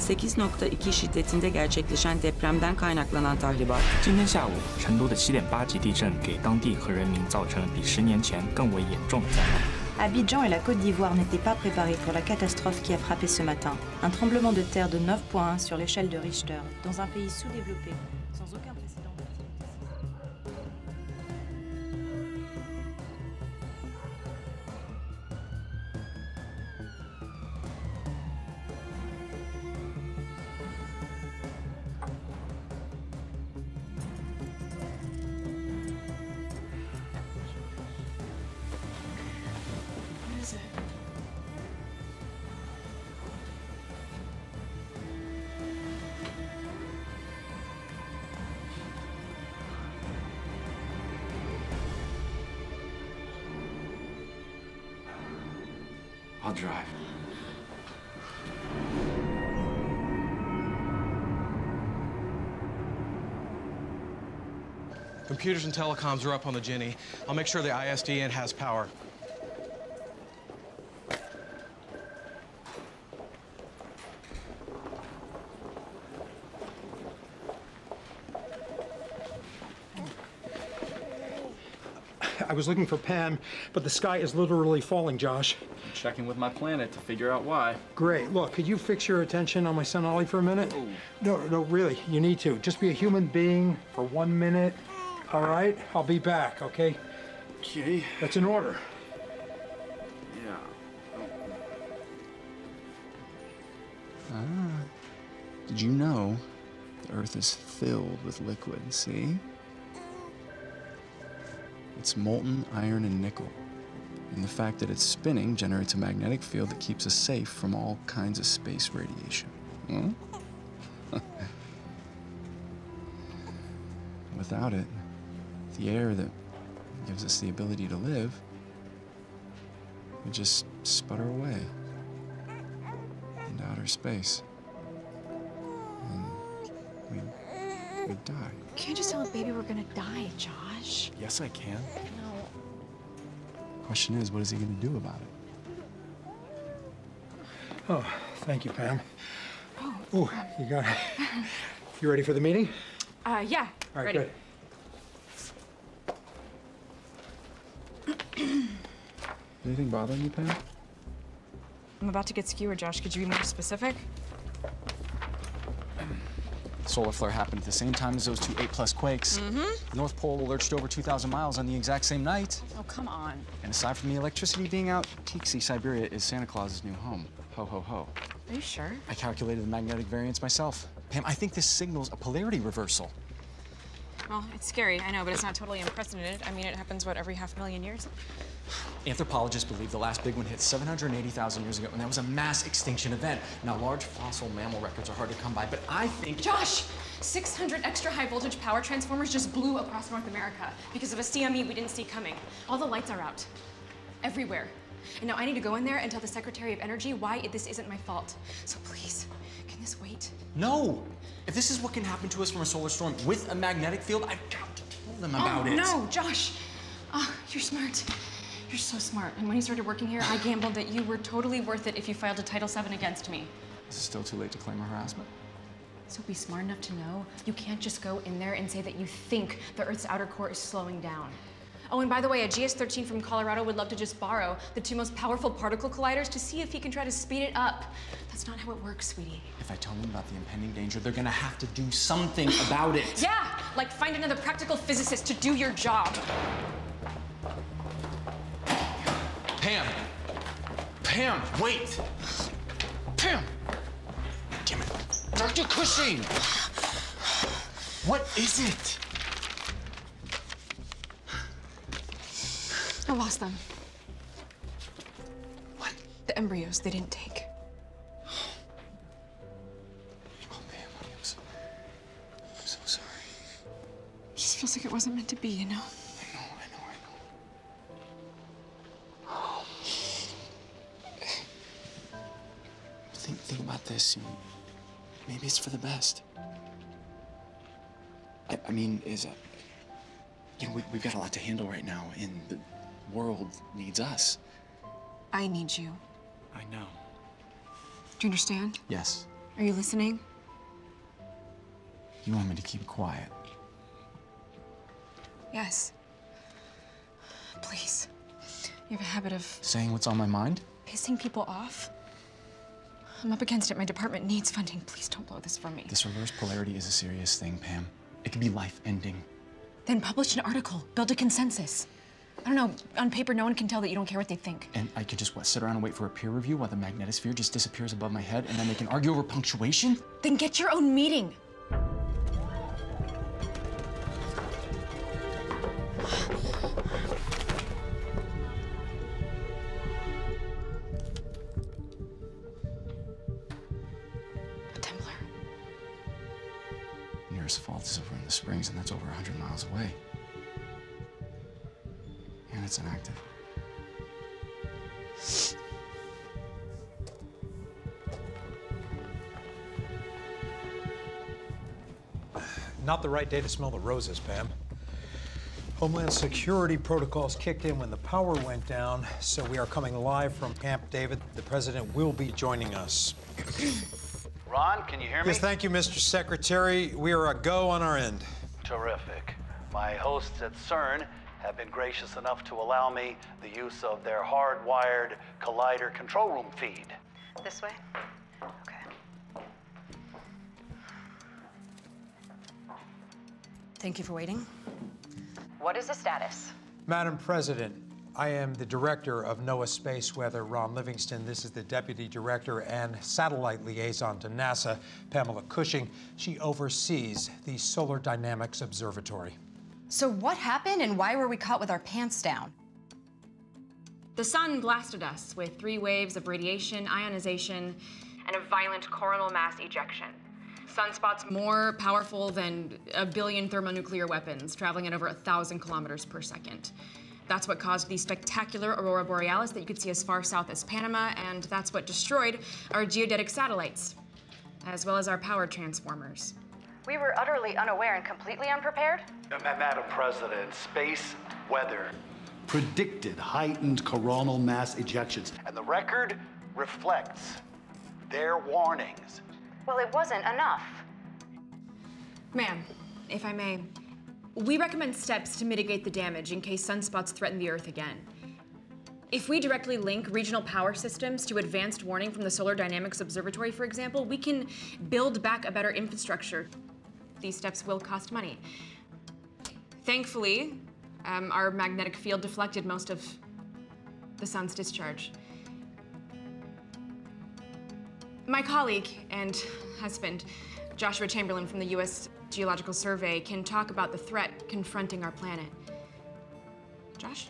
8.2 şiddetinde gerçekleşen depremden kaynaklanan tahribat. 今天下午，成都的7.8级地震给当地和人民造成了比10年前更为严重的灾难。 Abidjan et la Côte d'Ivoire n'étaient pas préparés pour la catastrophe qui a frappé ce matin. Un tremblement de terre de 9,1 sur l'échelle de Richter, dans un pays sous-développé, sans aucun précédent. I'll drive. Computers and telecoms are up on the Jenny. I'll make sure the ISDN has power. I was looking for Pam, but the sky is literally falling, Josh. I'm checking with my planet to figure out why. Great. Look, could you fix your attention on my son Ollie for a minute? No, really, you need to. Just be a human being for 1 minute. All right? I'll be back, okay? Okay. That's an order. Yeah. Did you know the Earth is filled with liquid, see? It's molten iron and nickel. And the fact that it's spinning generates a magnetic field that keeps us safe from all kinds of space radiation. Without it, the air that gives us the ability to live would just sputter away into outer space. And we'd die. You can't just tell a baby we're gonna die, Josh. Yes, I can. No. Question is, what is he gonna do about it? Oh, thank you, Pam. Oh, you got it. You ready for the meeting? Yeah, All right, ready. good. Anything bothering you, Pam? I'm about to get skewered, Josh. Could you be more specific? Solar flare happened at the same time as those two 8+ quakes. The North Pole lurched over 2,000 miles on the exact same night. Oh, come on. And aside from the electricity being out, Tixi, Siberia is Santa Claus's new home. Ho, ho, ho. Are you sure? I calculated the magnetic variance myself. Pam, I think this signals a polarity reversal. Well, it's scary, I know, but it's not totally unprecedented. I mean, it happens, what, every 500,000 years? Anthropologists believe the last big one hit 780,000 years ago, and that was a mass extinction event. Now, large fossil mammal records are hard to come by, but I think... Josh! 600 extra high-voltage power transformers just blew across North America because of a CME we didn't see coming. All the lights are out. Everywhere. And now I need to go in there and tell the Secretary of Energy why this isn't my fault. So please, can this wait? No! If this is what can happen to us from a solar storm with a magnetic field, I've got to tell them about it. No, Josh! Oh, you're smart. You're so smart. And when you started working here, I gambled that you were totally worth it if you filed a Title VII against me. Is it still too late to claim harassment? So be smart enough to know you can't just go in there and say that you think the Earth's outer core is slowing down. Oh, and by the way, a GS-13 from Colorado would love to just borrow the two most powerful particle colliders to see if he can try to speed it up. That's not how it works, sweetie. If I tell them about the impending danger, they're gonna have to do something about it. Yeah, like find another practical physicist to do your job. Pam! Pam, wait! Pam! Damn it. Dr. Cushing! What is it? I lost them. What? The embryos they didn't take. Oh, Pam, honey, I'm so sorry. It just feels like it wasn't meant to be, you know? I know. Think about this. Maybe it's for the best. I mean, we've got a lot to handle right now, and the world needs us. I need you. I know. Do you understand? Yes. Are you listening? You want me to keep quiet? Yes. Please. You have a habit of Saying what's on my mind? pissing people off. I'm up against it. My department needs funding. Please don't blow this for me. This reverse polarity is a serious thing, Pam. It could be life-ending. Then publish an article. Build a consensus. I don't know, on paper, no one can tell that you don't care what they think. And I could just, sit around and wait for a peer review while the magnetosphere just disappears above my head, and then they can argue over punctuation? Then get your own meeting. A Templar. Nearest fault is over in the Springs, and that's over 100 miles away. And it's inactive. Not the right day to smell the roses, Pam. Homeland Security protocols kicked in when the power went down, so we are coming live from Camp David. The president will be joining us. Ron, can you hear me? Yes, thank you, Mr. Secretary. We are a go on our end. Terrific. My hosts at CERN have been gracious enough to allow me the use of their hardwired collider control room feed. This way? Okay. Thank you for waiting. What is the status? Madam President, I am the director of NOAA Space Weather, Ron Livingston. This is the deputy director and satellite liaison to NASA, Pamela Cushing. She oversees the Solar Dynamics Observatory. So what happened and why were we caught with our pants down? The sun blasted us with 3 waves of radiation, ionization, and a violent coronal mass ejection. Sunspots more powerful than 1 billion thermonuclear weapons, traveling at over 1,000 kilometers per second. That's what caused the spectacular aurora borealis that you could see as far south as Panama, and that's what destroyed our geodetic satellites, as well as our power transformers. We were utterly unaware and completely unprepared? Madam President, space weather predicted heightened coronal mass ejections, and the record reflects their warnings. Well, it wasn't enough. Ma'am, if I may, we recommend steps to mitigate the damage in case sunspots threaten the Earth again. If we directly link regional power systems to advanced warning from the Solar Dynamics Observatory, for example, we can build back a better infrastructure. These steps will cost money. Thankfully, our magnetic field deflected most of the sun's discharge. My colleague and husband, Joshua Chamberlain from the U.S. Geological Survey, can talk about the threat confronting our planet. Josh?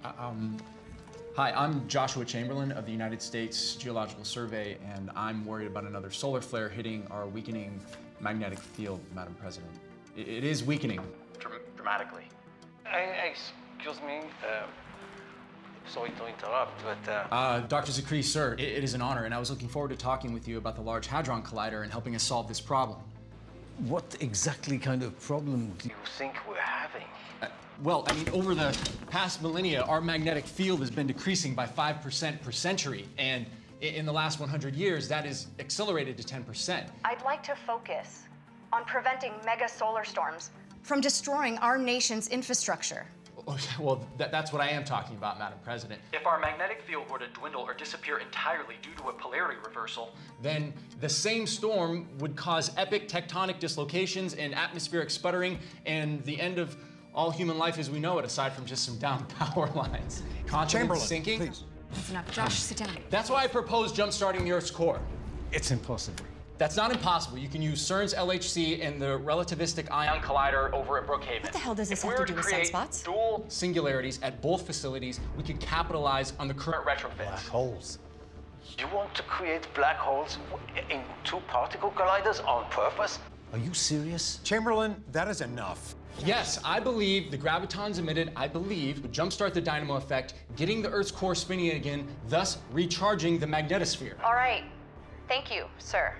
Hi, I'm Joshua Chamberlain of the United States Geological Survey, and I'm worried about another solar flare hitting our weakening magnetic field, Madam President. It is weakening. Dramatically. Excuse me, sorry to interrupt, but... Dr. Zakri, sir, it is an honor, and I was looking forward to talking with you about the Large Hadron Collider and helping us solve this problem. What exactly kind of problem do you think we're having? Well, I mean, over the past millennia, our magnetic field has been decreasing by 5% per century, and in the last 100 years, that is accelerated to 10%. I'd like to focus on preventing mega solar storms From destroying our nation's infrastructure. Well, that's what I am talking about, Madam President. If our magnetic field were to dwindle or disappear entirely due to a polarity reversal, Then the same storm would cause epic tectonic dislocations and atmospheric sputtering and the end of all human life as we know it, aside from just some down power lines. Continents Chamberlain, sinking. please. That's enough. Josh, sit down. That's why I propose jump-starting the Earth's core. It's impossible. That's not impossible. You can use CERN's LHC and the relativistic ion collider over at Brookhaven. What the hell does this If we have to were do with create sunspots? dual singularities at both facilities, we could capitalize on the current retrofits. Black holes. You want to create black holes in 2 particle colliders on purpose? Are you serious? Chamberlain, that is enough. Yes, I believe the gravitons emitted, would jumpstart the dynamo effect, getting the Earth's core spinning again, thus recharging the magnetosphere. All right. Thank you, sir.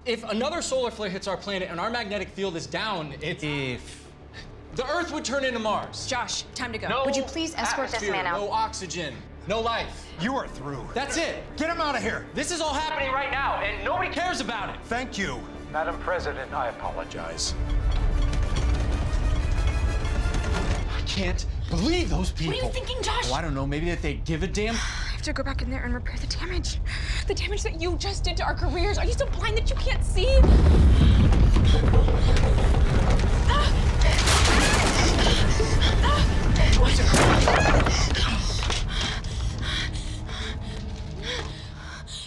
If another solar flare hits our planet and our magnetic field is down, the Earth would turn into Mars. Josh, time to go. No Would you please escort this atmosphere, man out? no oxygen. No life. You are through. That's it. Get him out of here. This is all happening right now, and nobody cares about it. Thank you. Madam President, I apologize. I can't believe those people. What are you thinking, Josh? Oh, I don't know. Maybe that they give a damn. I have to go back in there and repair the damage. The damage that you just did to our careers. Are you so blind that you can't see?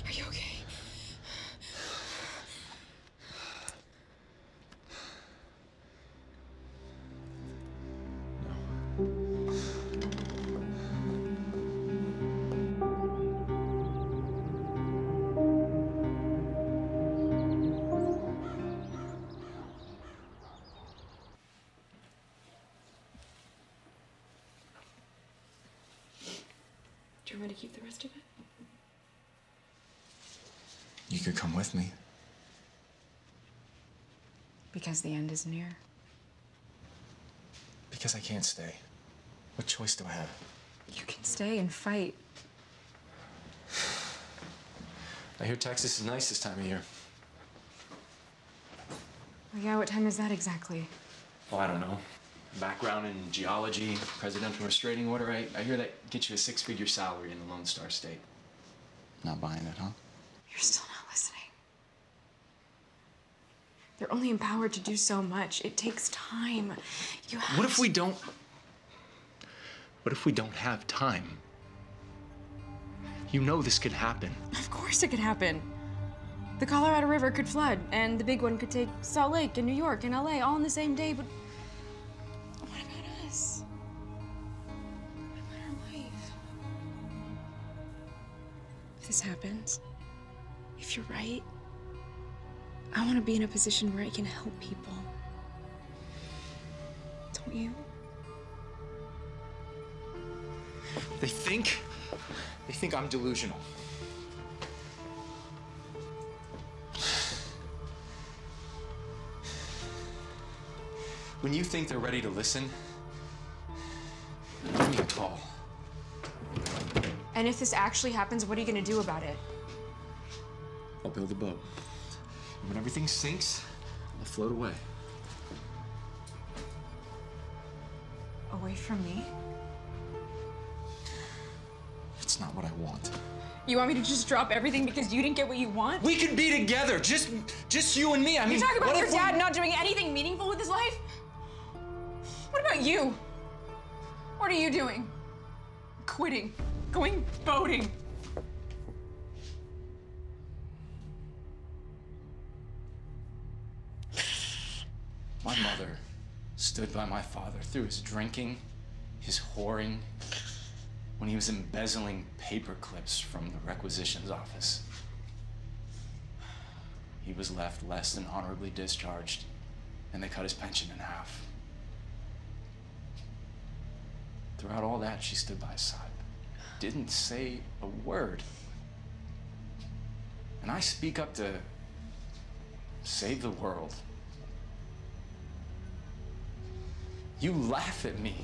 Are you okay? Do you want me to keep the rest of it? You could come with me. Because the end is near. Because I can't stay. What choice do I have? You can stay and fight. I hear Texas is nice this time of year. Well, yeah, what time is that exactly? Well, I don't know. Background in geology, presidential restraining order. I hear that gets you a 6-figure salary in the Lone Star State. Not buying it, huh? You're still not listening. They're only empowered to do so much. It takes time. You have What if we don't have time? You know this could happen. Of course it could happen. The Colorado River could flood, and the big one could take Salt Lake and New York and LA all in the same day, but what about us? What about our life? If this happens, if you're right, I want to be in a position where I can help people. Don't you? They think I'm delusional. When you think they're ready to listen, give me a call. And if this actually happens, what are you going to do about it? I'll build a boat. And when everything sinks, I'll float away. Away from me? It's not what I want. You want me to just drop everything because you didn't get what you want? We could be together, just you and me. I mean, You talk about what your if we- dad not doing anything meaningful with his life? What about you? What are you doing? Quitting. Going boating. My mother stood by my father through his drinking, his whoring, when he was embezzling paper clips from the requisitions office. He was left less than honorably discharged, and they cut his pension in half. Throughout all that, she stood by his side. Didn't say a word. And I speak up to save the world. You laugh at me.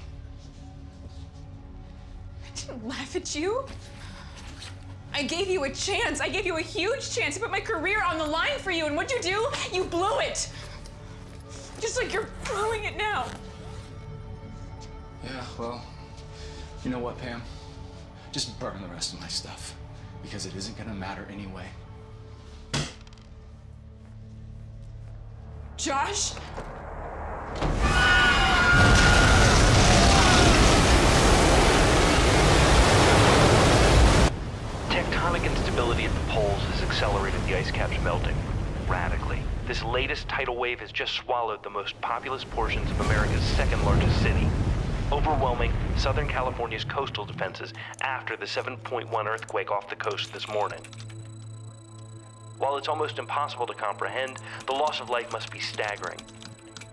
I didn't laugh at you. I gave you a chance. I gave you a huge chance to put my career on the line for you, and what'd you do? You blew it. Just like you're blowing it now. Yeah, well, you know what, Pam? Just burn the rest of my stuff, because it isn't gonna matter anyway. Josh? Tectonic instability at the poles has accelerated the ice caps melting radically. This latest tidal wave has just swallowed the most populous portions of America's second largest city, overwhelming Southern California's coastal defenses after the 7.1 earthquake off the coast this morning. While it's almost impossible to comprehend, the loss of life must be staggering,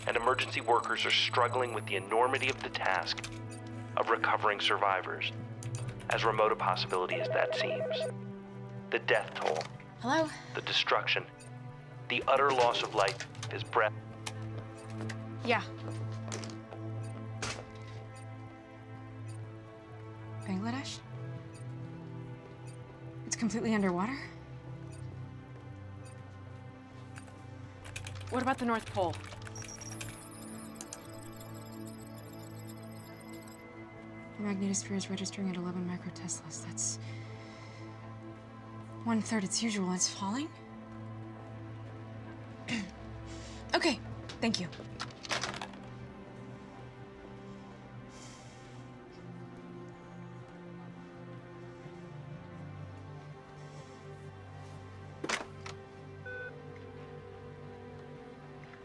and emergency workers are struggling with the enormity of the task of recovering survivors, as remote a possibility as that seems. The death toll, Hello? the destruction, the utter loss of life is breath. Yeah. Bangladesh? completely underwater? What about the North Pole? The magnetosphere is registering at 11 microteslas. That's 1/3 its usual. It's falling? Okay, thank you.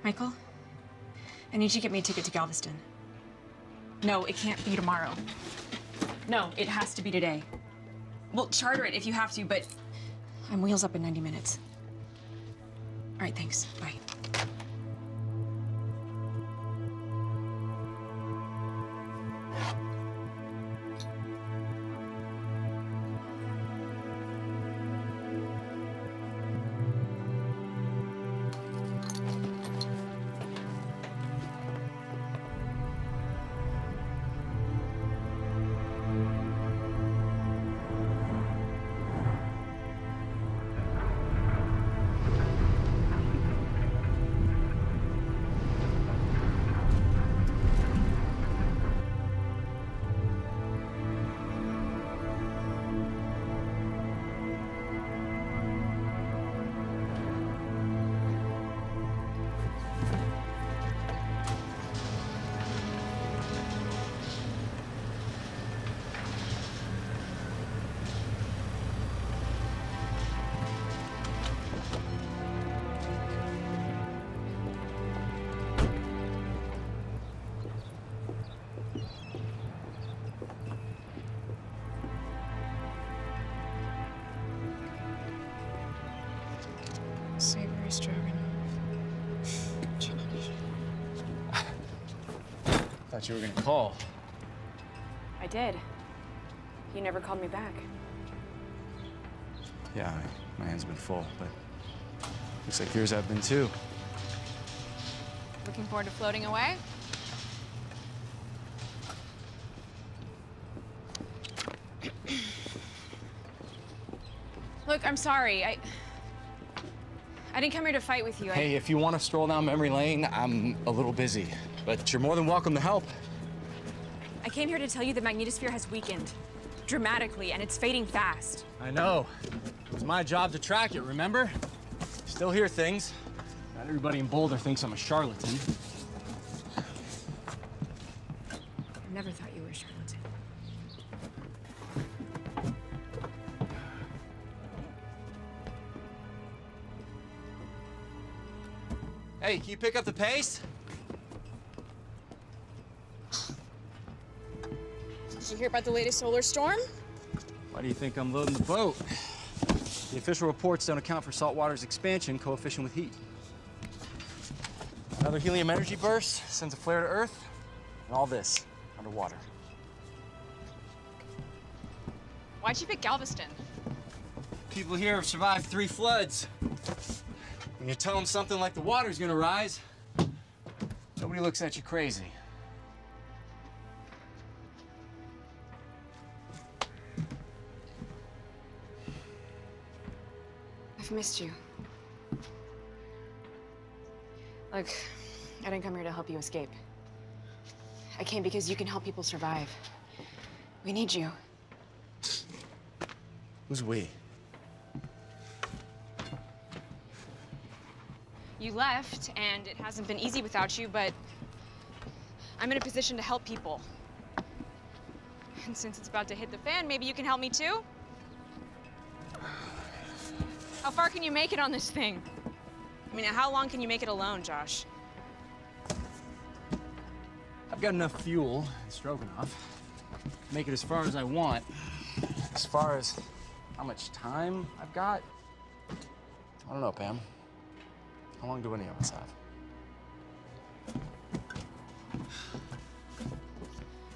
Michael, I need you to get me a ticket to Galveston. No, it can't be tomorrow. No, it has to be today. Well, charter it if you have to, but I'm wheels up in 90 minutes. All right, thanks. Bye. Savory stroganoff. Thought you were gonna call. I did. You never called me back. Yeah, my hands have been full, but looks like yours have been too. Looking forward to floating away? Look, I'm sorry. I didn't come here to fight with you. Hey, if you want to stroll down memory lane, I'm a little busy, but you're more than welcome to help. I came here to tell you the magnetosphere has weakened dramatically, and it's fading fast. I know. It was my job to track it, remember? Still hear things. Not everybody in Boulder thinks I'm a charlatan. I never thought you were a charlatan. Hey, can you pick up the pace? Did you hear about the latest solar storm? Why do you think I'm loading the boat? The official reports don't account for saltwater's expansion coefficient with heat. Another helium energy burst sends a flare to Earth, and all this underwater. Why'd you pick Galveston? People here have survived 3 floods. When you tell them something like the water's gonna rise, nobody looks at you crazy. I've missed you. Look, I didn't come here to help you escape. I came because you can help people survive. We need you. Who's we? You left, and it hasn't been easy without you, but I'm in a position to help people. And since it's about to hit the fan, maybe you can help me too? How far can you make it on this thing? I mean, how long can you make it alone, Josh? I've got enough fuel, Stroganoff, to make it as far as I want. As far as how much time I've got, I don't know, Pam. How long do any of us have?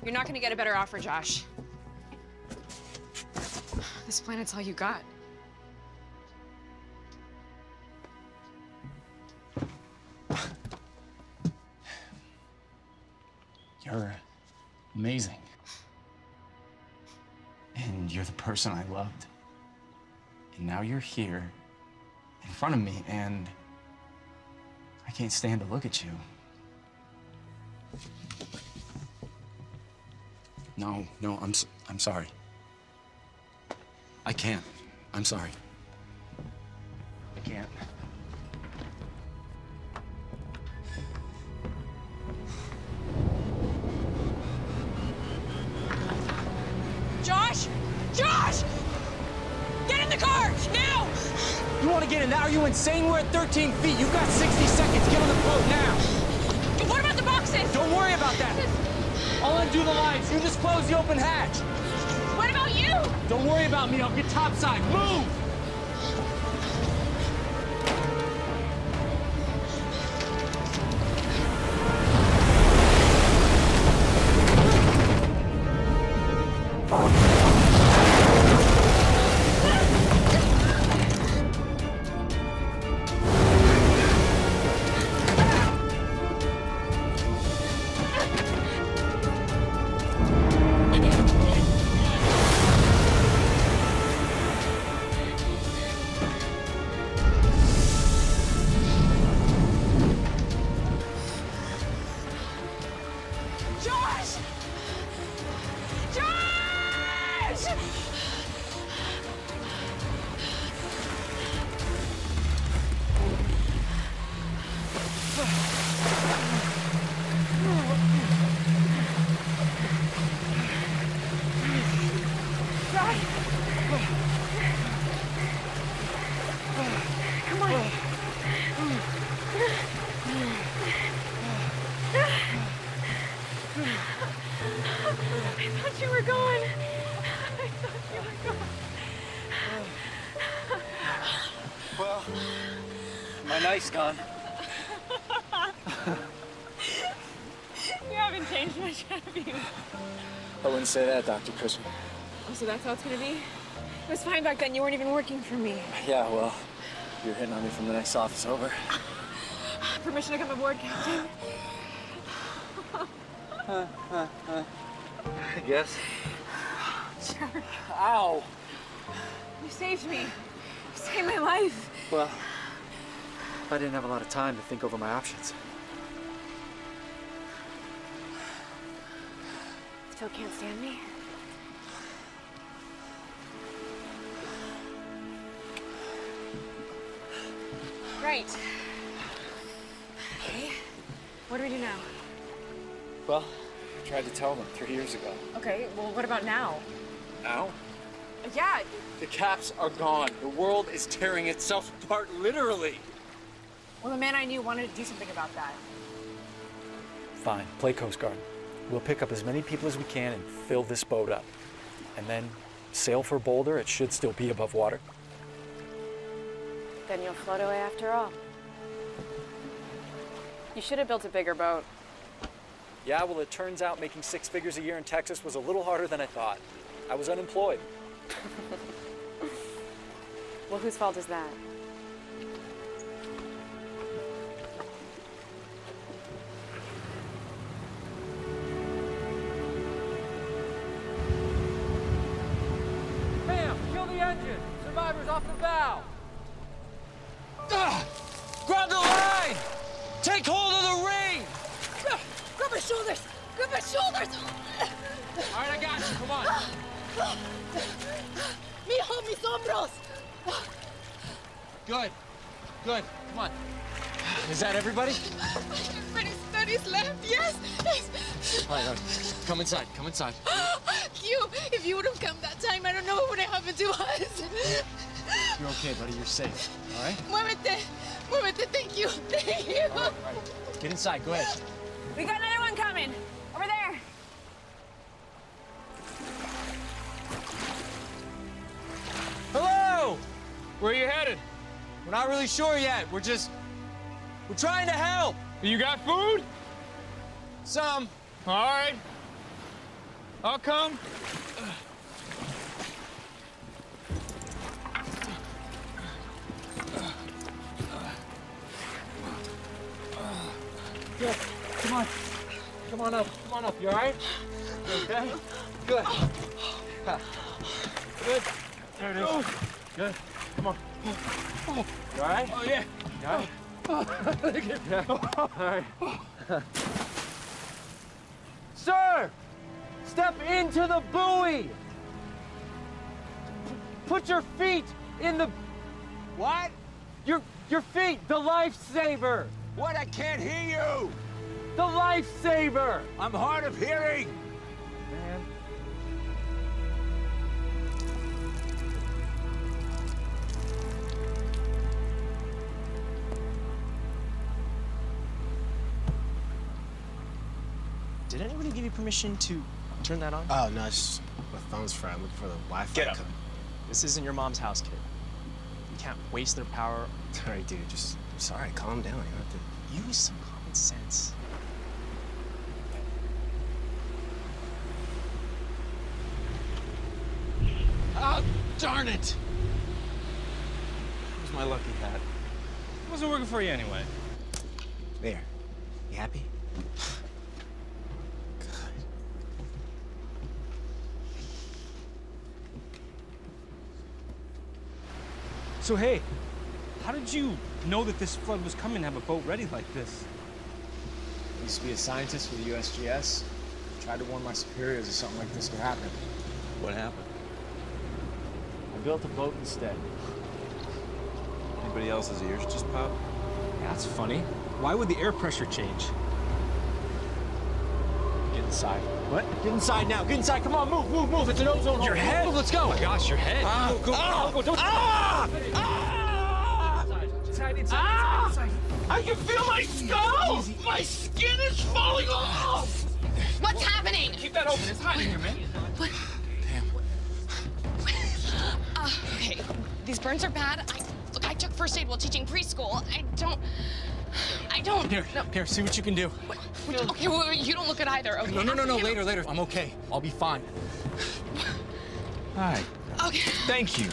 You're not gonna get a better offer, Josh. This planet's all you got. You're amazing. And you're the person I loved. And now you're here in front of me, and I can't stand to look at you. No, I'm sorry. I can't. I'm sorry. I can't. Josh! Josh! Get in the car! Now! You want to get in now? Are you insane? We're at 13 feet. You've got 60 seconds. Get on the boat now. What about the boxes? Don't worry about that. I'll undo the lines. You just close the open hatch. What about you? Don't worry about me. I'll get topside. Move! Gone. You haven't changed much, have you? I wouldn't say that, Dr. Cushing. Oh, so that's how it's gonna be? It was fine back then. You weren't even working for me. Yeah, well, you're hitting on me from the next office over. Permission to come aboard, Captain? I guess. Sure. Ow! You saved me. You saved my life. Well, I didn't have a lot of time to think over my options. Still can't stand me? Right. Okay. What do we do now? Well, I tried to tell them 3 years ago. Okay, well, what about now? Now? Yeah. The caps are gone. The world is tearing itself apart, literally. Well, the man I knew wanted to do something about that. Fine, play Coast Guard. We'll pick up as many people as we can and fill this boat up. And then sail for Boulder. It should still be above water. Then you'll float away after all. You should have built a bigger boat. Yeah, well, it turns out making 6 figures a year in Texas was a little harder than I thought. I was unemployed. Well, whose fault is that? Engine! Survivors off the bow! Grab the line! Take hold of the ring! Grab my shoulders! Grab my shoulders! All right, I got you. Come on. Mijo, mis hombros! Good. Good. Come on. Is that everybody? Everybody's left, yes! All right. Come inside. Come inside. If you would have come that time, I don't know what would have happened to us. You're okay, buddy. You're safe. All right? Muévete. Muévete. Thank you. Thank you. All right. Get inside. Go ahead. We got another one coming. Over there. Hello! Where are you headed? We're not really sure yet. We're trying to help. You got food? Some. All right. I'll come. Good. Come on. Come on up. Come on up. You all right? You okay? Good. Good. There it is. Good. Come on. Oh. You all right? Oh, yeah. You all right? Yeah. All right. Sir! Step into the buoy! Put your feet in the... What? Your feet, the lifesaver! What? I can't hear you! The lifesaver! I'm hard of hearing! Man. Did anybody give you permission to turn that on? Oh, no, it's my phone's fried. I'm looking for the Wi-Fi. Get up. This isn't your mom's house, kid. You can't waste their power. All right, dude, just, I'm sorry, calm down. You don't have to... Use some common sense. Oh, darn it! Where's my lucky hat? It wasn't working for you anyway. There. You happy? So, hey, how did you know that this flood was coming to have a boat ready like this? I used to be a scientist for the USGS. Tried to warn my superiors if something like this could happen. What happened? I built a boat instead. Anybody else's ears just pop? Yeah, that's funny. Why would the air pressure change? Get inside. What? Get inside now. Get inside. Come on, move. It's an ozone hole. Your head? Move, let's go. Oh my gosh, your head. Inside. I can feel my skull! My skin is falling off! What's happening? Keep that open. It's hot in here, man. What? Okay, these burns are bad. Look, I took first aid while teaching preschool. I don't. Here, see what you can do. Okay, well, you don't look at either. Okay. No, later. I'm okay. I'll be fine. Hi. Okay. Thank you.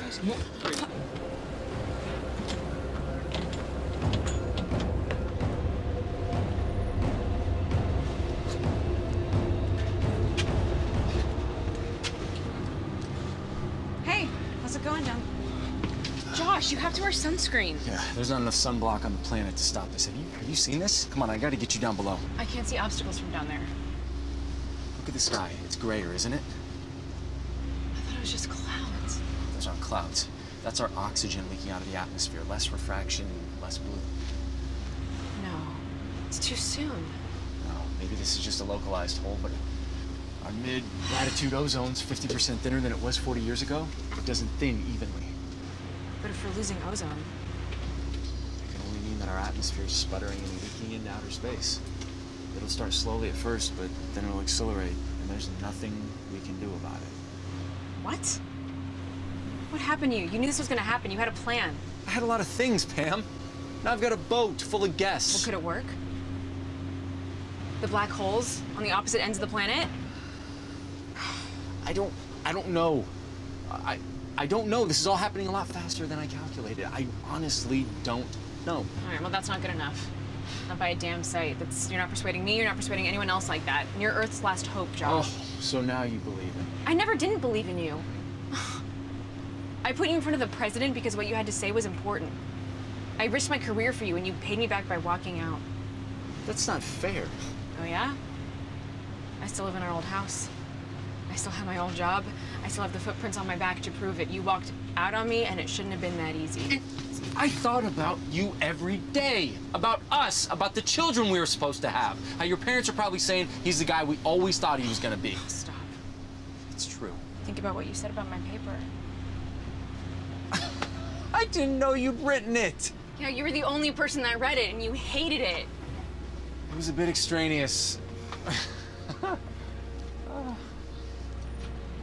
Hey, how's it going, John? Josh, you have to wear sunscreen. Yeah, there's not enough sunblock on the planet to stop this. Have you seen this? Come on, I gotta get you down below. I can't see obstacles from down there. Look at the sky. It's grayer, isn't it? I thought it was just clouds. Those aren't clouds. That's our oxygen leaking out of the atmosphere. Less refraction, less blue. No, it's too soon. No, maybe this is just a localized hole, but our mid-latitude ozone's 50% thinner than it was 40 years ago. It doesn't thin evenly. But if we're losing ozone... It can only mean that our atmosphere is sputtering and leaking into outer space. It'll start slowly at first, but then it'll accelerate, and there's nothing we can do about it. What? What happened to you? You knew this was gonna happen. You had a plan. I had a lot of things, Pam. Now I've got a boat full of guests. Well, could it work? The black holes on the opposite ends of the planet? I don't know. I don't know. This is all happening a lot faster than I calculated. I honestly don't know. All right, well, that's not good enough. Not by a damn sight. You're not persuading me, you're not persuading anyone else like that. And you're Earth's last hope, Josh. Oh, so now you believe it. I never didn't believe in you. I put you in front of the president because what you had to say was important. I risked my career for you, and you paid me back by walking out. That's not fair. Oh, yeah? I still live in our old house. I still have my old job. I still have the footprints on my back to prove it. You walked out on me, and it shouldn't have been that easy. I thought about you every day. About us, about the children we were supposed to have. How your parents are probably saying he's the guy we always thought he was gonna be. Stop. It's true. Think about what you said about my paper. I didn't know you'd written it. Yeah, you were the only person that read it, and you hated it. It was a bit extraneous. Well,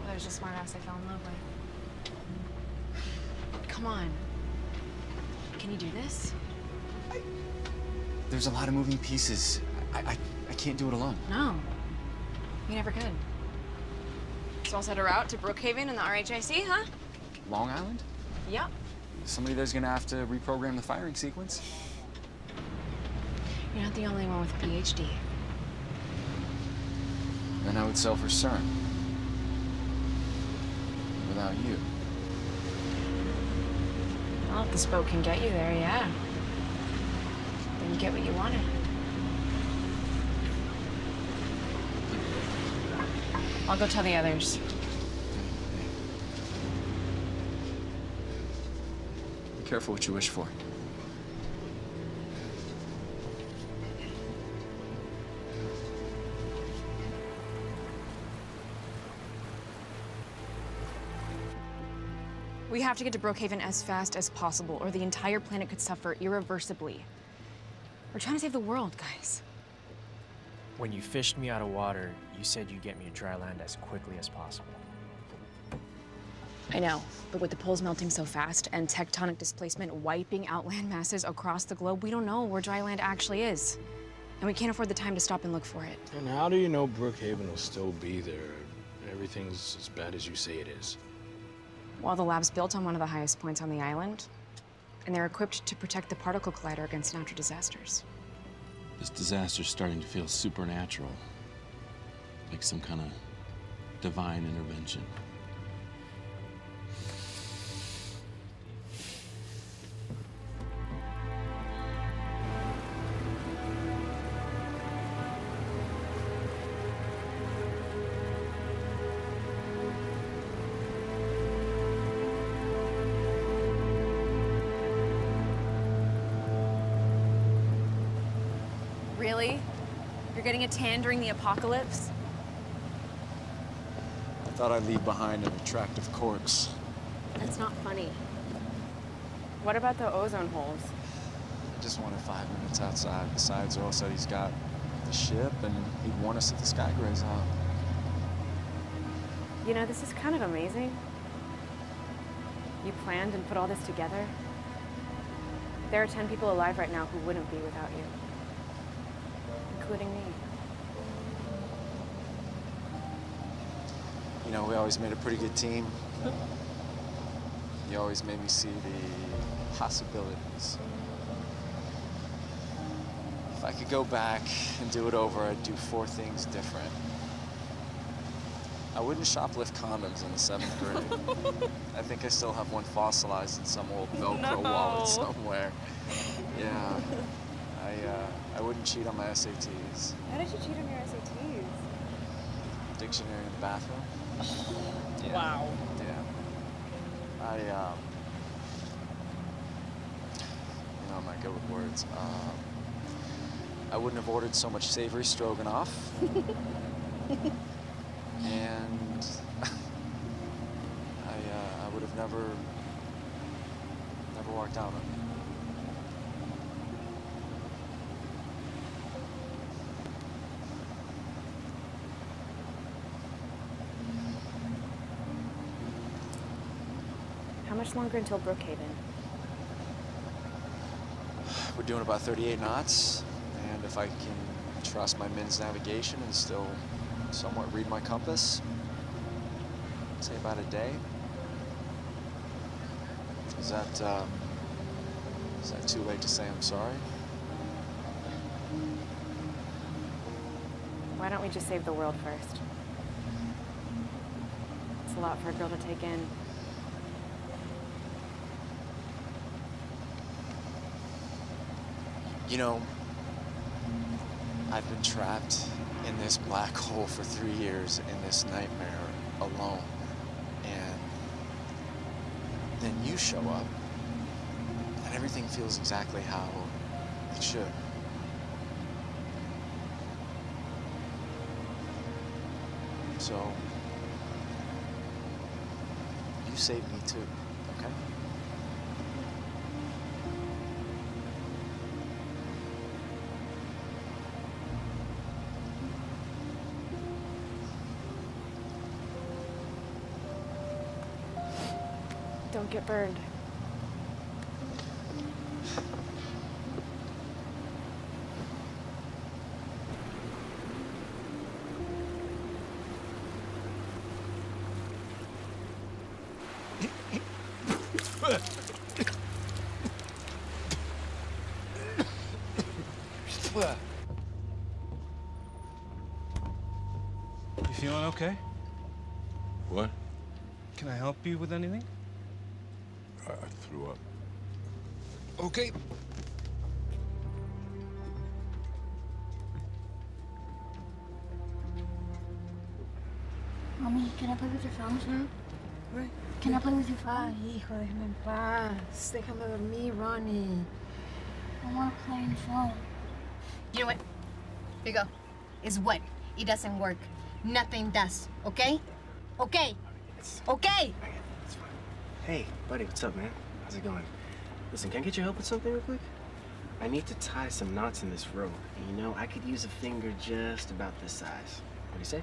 there's a smart ass I fell in love with. Come on. Can you do this? There's a lot of moving pieces. I can't do it alone. No. You never could. So I'll set her out to Brookhaven in the RHIC, huh? Long Island? Yep. Somebody there's gonna have to reprogram the firing sequence. You're not the only one with a PhD. Then I would sell for CERN. Without you. Well, if this boat can get you there, yeah. Then you get what you wanted. I'll go tell the others. Be careful what you wish for. We have to get to Brookhaven as fast as possible, or the entire planet could suffer irreversibly. We're trying to save the world, guys. When you fished me out of water, you said you'd get me to dry land as quickly as possible. I know, but with the poles melting so fast and tectonic displacement wiping out land masses across the globe, we don't know where dry land actually is. And we can't afford the time to stop and look for it. And how do you know Brookhaven will still be there? Everything's as bad as you say it is. Well, the lab's built on one of the highest points on the island, and they're equipped to protect the particle collider against natural disasters. This disaster's starting to feel supernatural. Like some kind of divine intervention. Really? You're getting a tan during the apocalypse? I thought I'd leave behind an attractive corpse. That's not funny. What about the ozone holes? I just wanted 5 minutes outside. Besides, Earl said he's got the ship and he'd warn us if the sky grays out. You know, this is kind of amazing. You planned and put all this together. There are 10 people alive right now who wouldn't be without you. Including me. You know, we always made a pretty good team. You always made me see the possibilities. If I could go back and do it over, I'd do 4 things different. I wouldn't shoplift condoms in the 7th grade. I think I still have one fossilized in some old Velcro wallet somewhere. Yeah. I wouldn't cheat on my SATs. How did you cheat on your SATs? Dictionary in the bathroom. Yeah. Wow. Yeah. You know, I'm not good with words. I wouldn't have ordered so much savory stroganoff. And I would have never walked out on it. How much longer until Brookhaven? We're doing about 38 knots, and if I can trust my men's navigation and still somewhat read my compass, I'd say about a day. Is that too late to say I'm sorry? Why don't we just save the world first? It's a lot for a girl to take in. You know, I've been trapped in this black hole for 3 years in this nightmare alone. And then you show up, and everything feels exactly how it should. So, you saved me too, okay? Don't get burned. You feeling okay? What? Can I help you with anything? I threw up. Okay. Mommy, can I play with your phones now? Right. Can I play with your phone? Hijo, déjame en paz. Déjame dormir, Ronnie. I want to play on your phone. You know what? Here you go. It's wet. It doesn't work. Nothing does, okay? Okay? Okay? Hey, buddy, what's up, man? How's it going? Listen, can I get your help with something real quick? I need to tie some knots in this rope. And you know, I could use a finger just about this size. What do you say?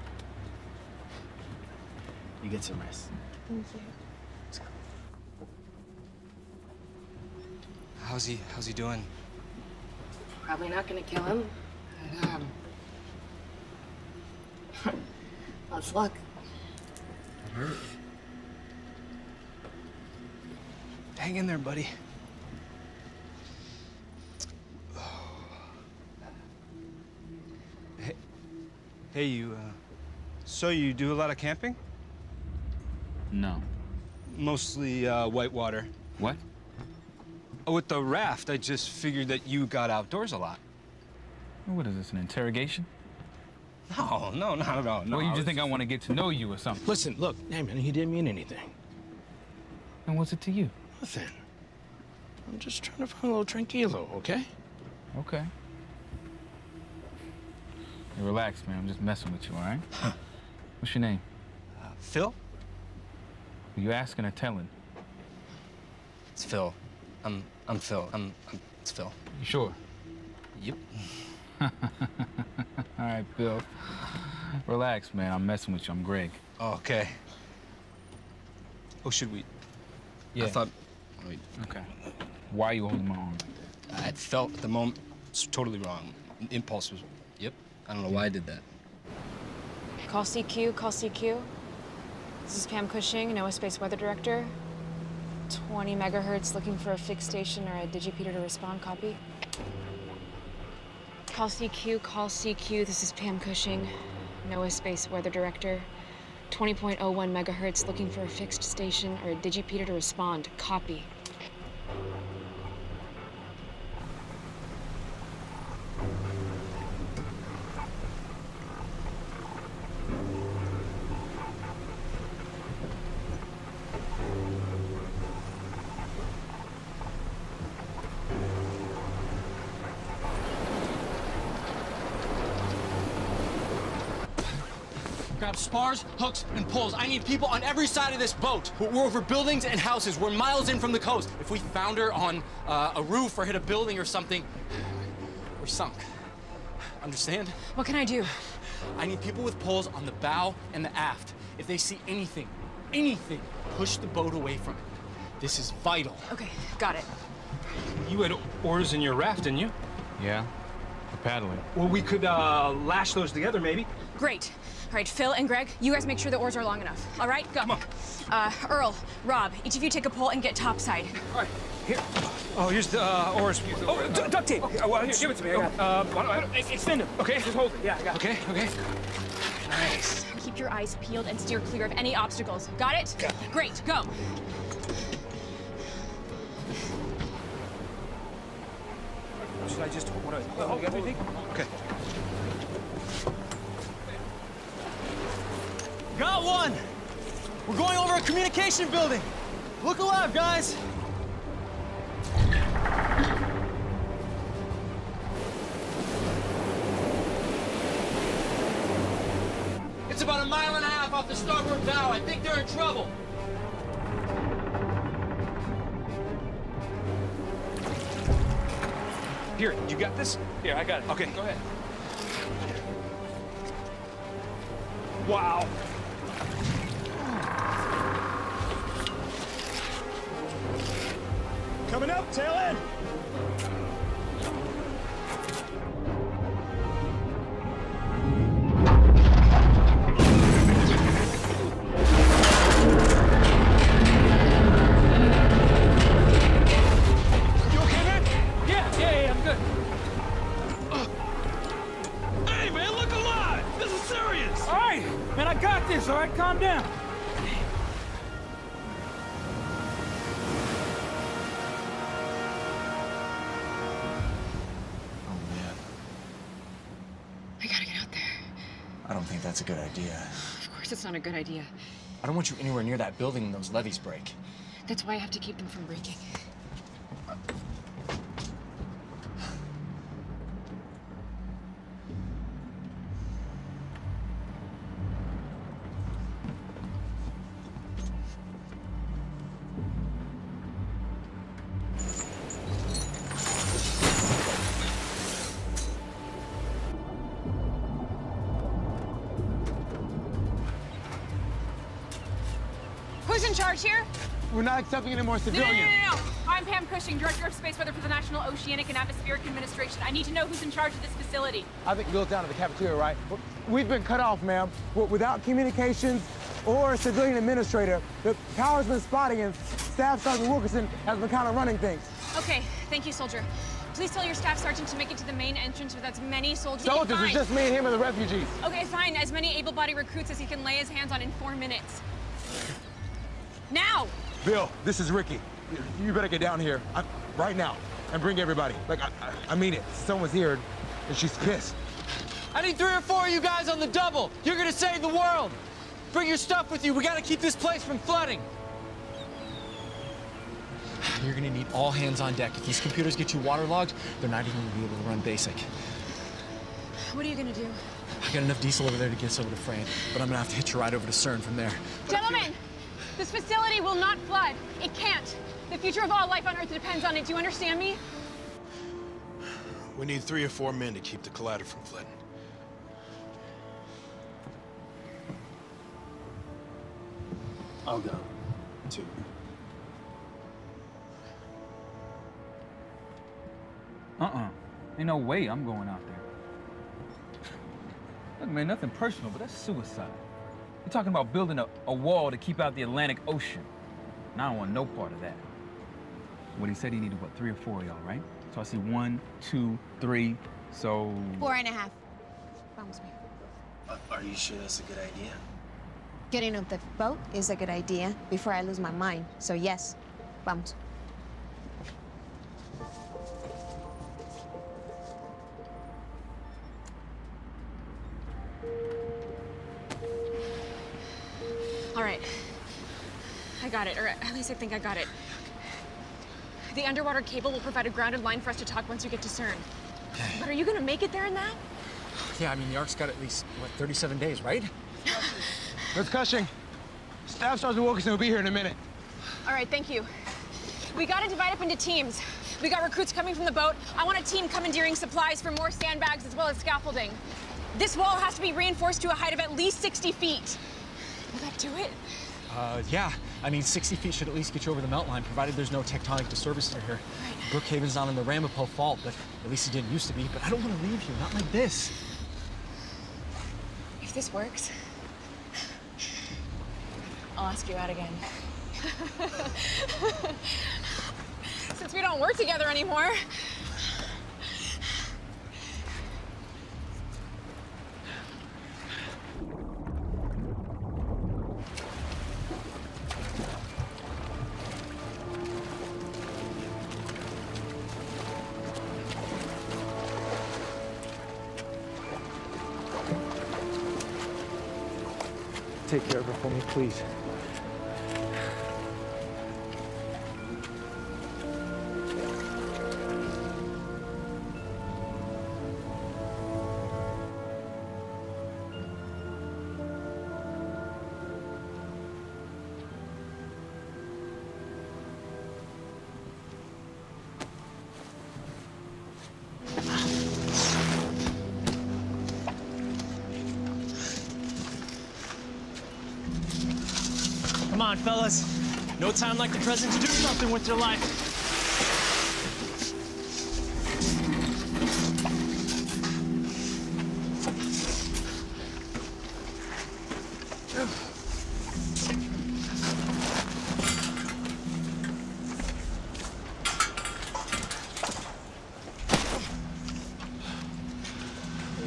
You get some rest. Thank you. Let's go. How's he doing? Probably not gonna kill him. But, let's look. It hurt. Hang in there, buddy. Hey, you, so you do a lot of camping? No. Mostly, whitewater. What? Oh, with the raft, I just figured that you got outdoors a lot. What is this, an interrogation? No, not at all. No, Well, you just think I want to get to know you or something? Listen, look, hey man, he didn't mean anything. And what's it to you? Nothing. I'm just trying to find a little tranquilo, okay? Okay. Hey, relax, man. I'm just messing with you, all right? What's your name? Phil? Are you asking or telling? It's Phil. I'm Phil. It's Phil. You sure? Yep. All right, Phil. Relax, man. I'm messing with you. I'm Greg. Oh, okay. Oh, should we? Yeah. I thought. Wait. Okay. Why are you holding my arm like that? I felt at the moment it's totally wrong. Impulse was. Yep. I don't know why I did that. Call CQ, call CQ. This is Pam Cushing, NOAA Space Weather Director. 20 megahertz, looking for a fixed station or a digipeater to respond, copy. Call CQ, call CQ. This is Pam Cushing, NOAA Space Weather Director. 20.01 megahertz, looking for a fixed station or a digipeater to respond, copy. Grab spars, hooks, and poles. I need people on every side of this boat. We're over buildings and houses. We're miles in from the coast. If we founder on a roof or hit a building or something, we're sunk. Understand? What can I do? I need people with poles on the bow and the aft. If they see anything, push the boat away from it. This is vital. Okay, got it. You had oars in your raft, didn't you? Yeah. For paddling. Well, we could lash those together, maybe. Great. All right, Phil and Greg, you guys make sure the oars are long enough. All right, go. Come on. Earl, Rob, each of you take a pole and get topside. All right, here. Oh, here's the oars. Oh, duct tape. Well, here, give it to me. I got it. Extend them. Okay, just hold it. Yeah, I got it. Okay. Nice. Keep your eyes peeled and steer clear of any obstacles. Got it? Got it. Great, go. Should I just hold together, you think? Okay. Got one! We're going over a communication building. Look alive, guys. It's about 1.5 miles off the starboard bow. I think they're in trouble. Here, you got this? Here, I got it. Okay, go ahead. Wow. Coming up, tail end. You okay, man? Yeah, I'm good. Hey, man, look alive. This is serious. All right, man, I got this. All right, calm down. I don't think that's a good idea. Of course it's not a good idea. I don't want you anywhere near that building when those levees break. That's why I have to keep them from breaking. Who's in charge here? We're not accepting any more civilians. No. I'm Pam Cushing, Director of Space Weather for the National Oceanic and Atmospheric Administration. I need to know who's in charge of this facility. I think Bill's down at the cafeteria, right? We've been cut off, ma'am. Without communications or a civilian administrator, the power's been spotting and Staff Sergeant Wilkerson has been kind of running things. Okay, thank you, soldier. Please tell your staff sergeant to make it to the main entrance with as many soldiers. Soldiers, it's just me and him and the refugees. Okay, fine. As many able-bodied recruits as he can lay his hands on in 4 minutes. Now! Bill, this is Ricky. You better get down here right now and bring everybody. Like, I mean it. Someone's here and she's pissed. I need 3 or 4 of you guys on the double. You're gonna save the world. Bring your stuff with you. We gotta keep this place from flooding. You're gonna need all hands on deck. If these computers get you waterlogged, they're not even gonna be able to run basic. What are you gonna do? I got enough diesel over there to get us over to Frayne, but I'm gonna have to hitch a ride over to CERN from there. Gentlemen, this facility will not flood. It can't. The future of all life on Earth depends on it. Do you understand me? We need 3 or 4 men to keep the collider from flooding. I'll go, too. Ain't no way I'm going out there. Look, man, nothing personal, but that's suicide. You're talking about building a wall to keep out the Atlantic Ocean. And I don't want no part of that. What he said, he needed, what, 3 or 4 of y'all, right? So I see 1, 2, 3, so... 4.5. Vamos, mijo. Are you sure that's a good idea? Getting off the boat is a good idea before I lose my mind. So yes, vamos. All right. I got it, or at least I think I got it. The underwater cable will provide a grounded line for us to talk once we get to CERN. But are you gonna make it there in that? Yeah, I mean, the Ark's got at least, what, 37 days, right? That's Cushing. Staff Sergeant Wilkerson will be here in a minute. All right, thank you. We gotta divide up into teams. We got recruits coming from the boat. I want a team commandeering supplies for more sandbags as well as scaffolding. This wall has to be reinforced to a height of at least 60 feet. Will that do it? Yeah. I mean, 60 feet should at least get you over the melt line, provided there's no tectonic disturbances here. Right. Brookhaven's not in the Ramapo Fault, but at least it didn't used to be. But I don't want to leave you, not like this. If this works, I'll ask you out again. Since we don't work together anymore. Take care of it for me, please. Come on, fellas. No time like the present to do something with your life.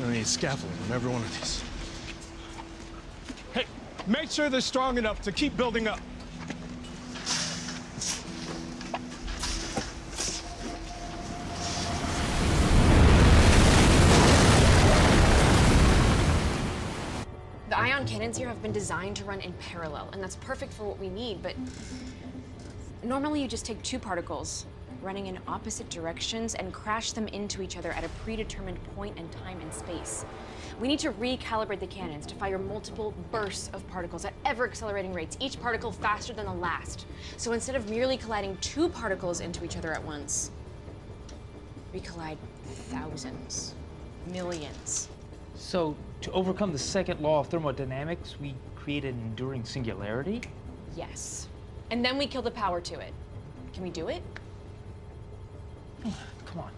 I need scaffolding on every one of these. Hey, make sure they're strong enough to keep building up. ion cannons here have been designed to run in parallel, and that's perfect for what we need, but normally you just take two particles running in opposite directions and crash them into each other at a predetermined point in time and space. We need to recalibrate the cannons to fire multiple bursts of particles at ever-accelerating rates, each particle faster than the last. So instead of merely colliding two particles into each other at once, we collide thousands, millions. So, to overcome the second law of thermodynamics, we create an enduring singularity? Yes. And then we kill the power to it. Can we do it? Come on.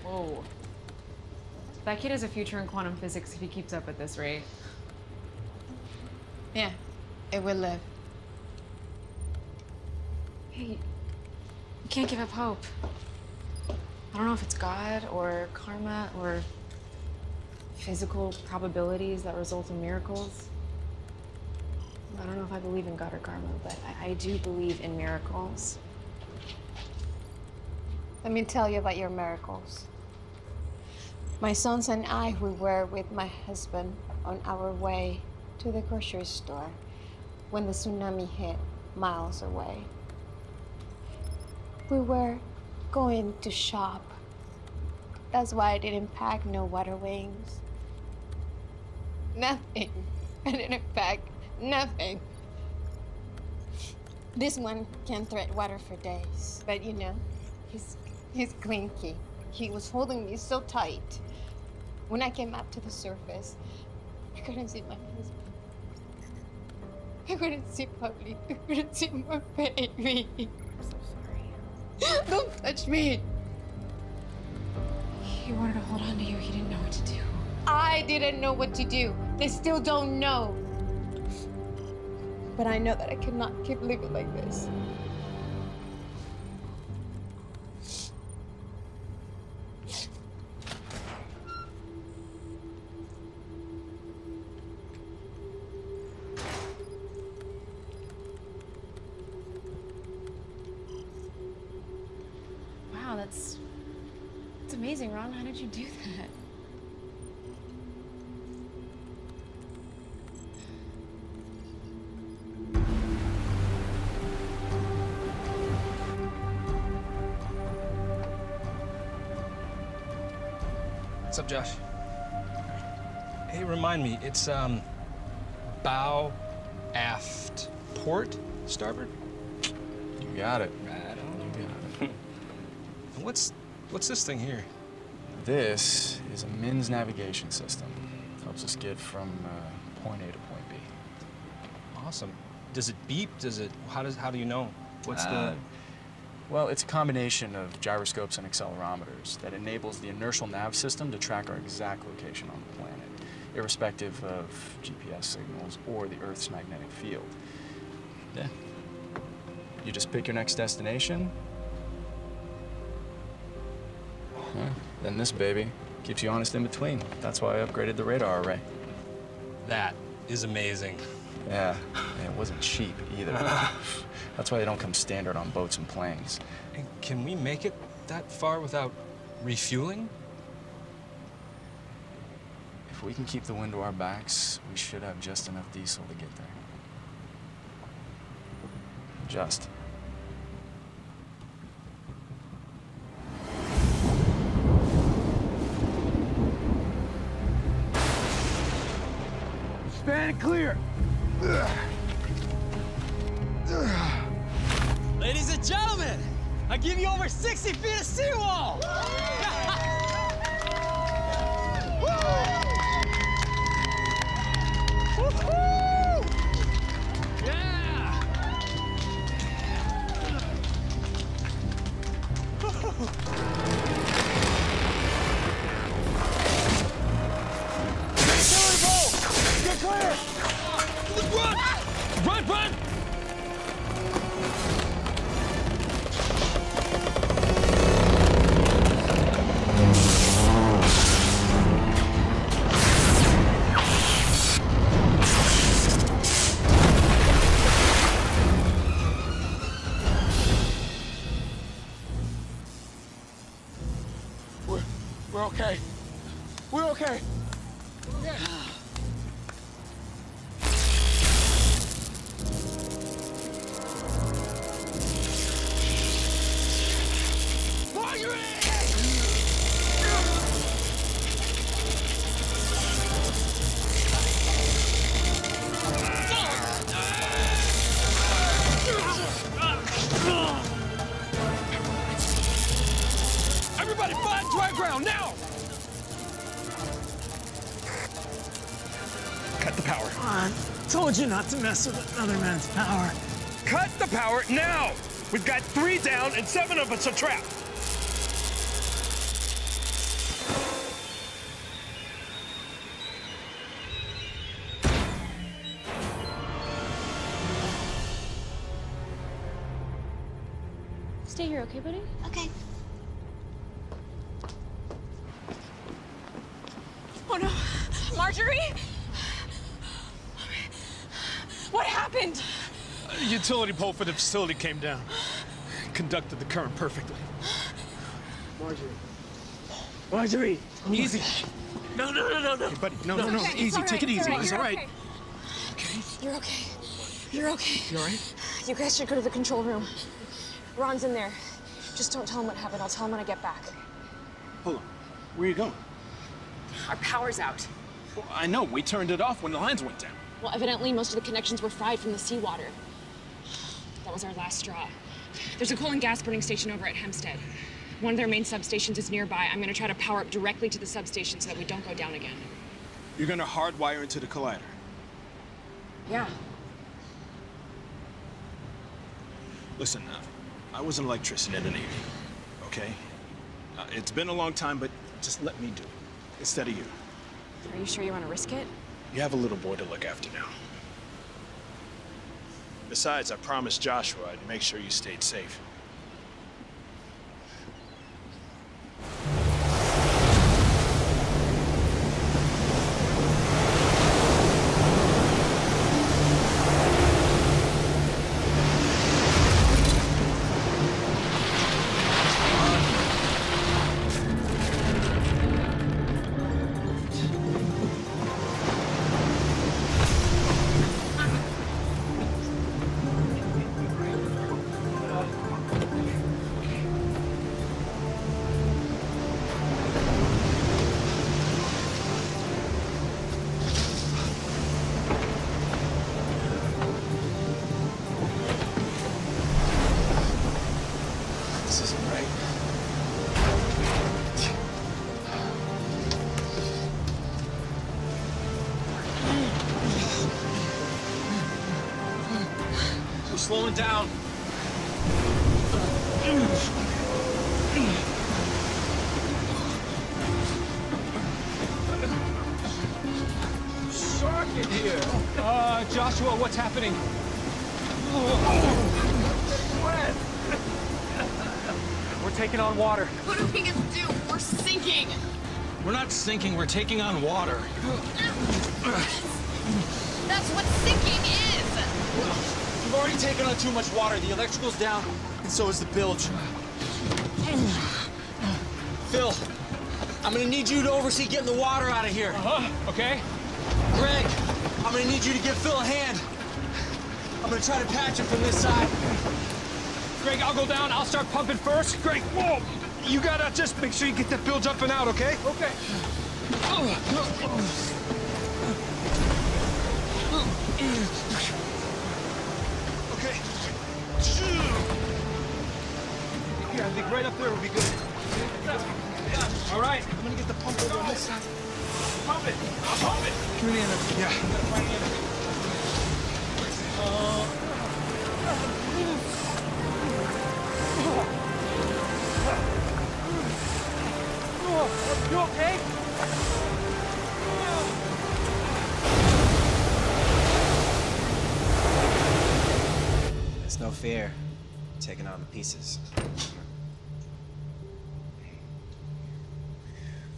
Whoa. That kid has a future in quantum physics if he keeps up at this rate. Yeah, it will live. Hey, you can't give up hope. I don't know if it's God or karma or physical probabilities that result in miracles. I don't know if I believe in God or karma, but I do believe in miracles. Let me tell you about your miracles. My sons and I, we were with my husband on our way to the grocery store when the tsunami hit miles away. We were going to shop. That's why I didn't pack no water wings. Nothing. I didn't pack nothing. This one can thread water for days, but you know, he's clinky. He was holding me so tight. When I came up to the surface, I couldn't see my husband. I couldn't see Public. I couldn't see my baby. I'm so sorry. Don't touch me. He wanted to hold on to you. He didn't know what to do. I didn't know what to do. They still don't know. But I know that I cannot keep living like this. Wow, that's amazing, Ron. How did you do that? What's up, Josh? Hey, remind me, it's bow, aft, port, starboard? You got it. Right on. You got it. What's this thing here? This is a MINS navigation system. Helps us get from point A to point B. Awesome. Does it beep? How do you know? What's Well, it's a combination of gyroscopes and accelerometers that enables the inertial nav system to track our exact location on the planet, irrespective of GPS signals or the Earth's magnetic field. Yeah. You just pick your next destination. Then this baby keeps you honest in between. That's why I upgraded the radar array. That is amazing. Yeah, and it wasn't cheap either. That's why they don't come standard on boats and planes. And can we make it that far without refueling? If we can keep the wind to our backs, we should have just enough diesel to get there. Just. Stand clear. Ladies and gentlemen, I give you over 60 feet of seawall. Run! We're okay. We're okay. Yeah. Everybody find dry ground now! Cut the power. I told you not to mess with another man's power. Cut the power now! We've got 3 down and 7 of us are trapped. Stay here, okay, buddy? Okay. Oh no, Marjorie? What happened? A utility pole for the facility came down. Conducted the current perfectly. Marjorie. Marjorie. Easy. No. Hey, buddy, no, Okay, easy. Take it easy. It's It's all all right. right. You're okay. You're okay. You all right? You guys should go to the control room. Ron's in there. Just don't tell him what happened. I'll tell him when I get back. Hold on. Where are you going? Our power's out. Well, I know. We turned it off when the lines went down. Well, evidently, most of the connections were fried from the seawater. That was our last straw. There's a coal and gas burning station over at Hempstead. One of their main substations is nearby. I'm gonna try to power up directly to the substation so that we don't go down again. You're gonna hardwire into the collider. Yeah. Listen, I was an electrician in the Navy, okay? It's been a long time, but just let me do it instead of you. Are you sure you want to risk it? You have a little boy to look after now. Besides, I promised Joshua I'd make sure you stayed safe. This isn't right. We're slowing down. Shark in here! Joshua, what's happening? We're taking on water. What are we gonna do? We're sinking. We're not sinking, we're taking on water. That's what sinking is. We've already taken on too much water. The electrical's down, and so is the bilge. Phil, I'm gonna need you to oversee getting the water out of here. Okay. Greg, I'm gonna need you to give Phil a hand. I'm gonna try to patch him from this side. Greg, I'll go down. I'll start pumping first. Greg, whoa! You gotta just make sure you get that bilge up and out, okay? Okay. Okay. Yeah, I think right up there will be good. All right. I'm gonna get the pump over on this side. Pump it. I'll pump it. Give me the end. Yeah. You okay? It's no fear. Taking on the pieces.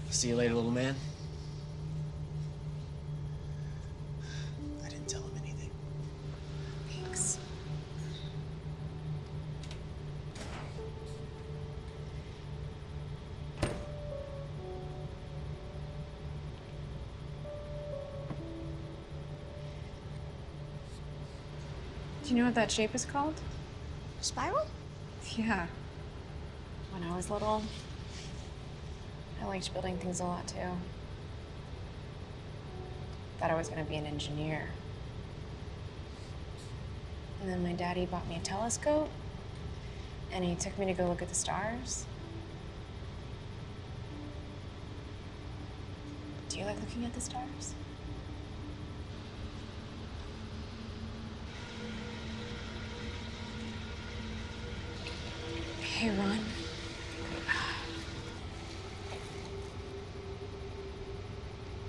See you later, little man. I didn't tell him anything. Thanks. Do you know what that shape is called? Spiral? Yeah. When I was little, I liked building things a lot too. Thought I was gonna be an engineer. And then my daddy bought me a telescope, and he took me to go look at the stars. Do you like looking at the stars? Hey, Ron.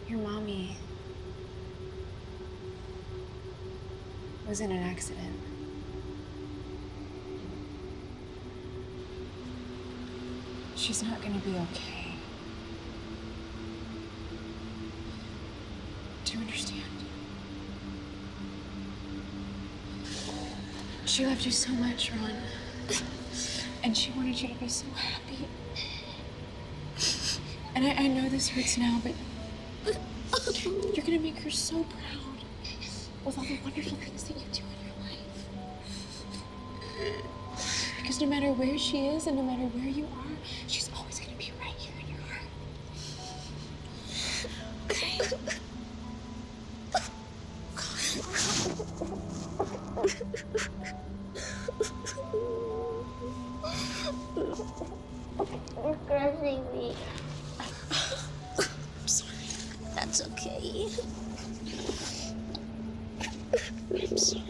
Your mommy was in an accident. She's not gonna be okay. Do you understand? She loved you so much, Ron. And she wanted you to be so happy. And I know this hurts now, but you're gonna make her so proud with all the wonderful things that you do in your life. Because no matter where she is and no matter where you are, she's always gonna be right here in your heart. Okay? You're crushing me. I'm sorry. That's okay. I'm sorry.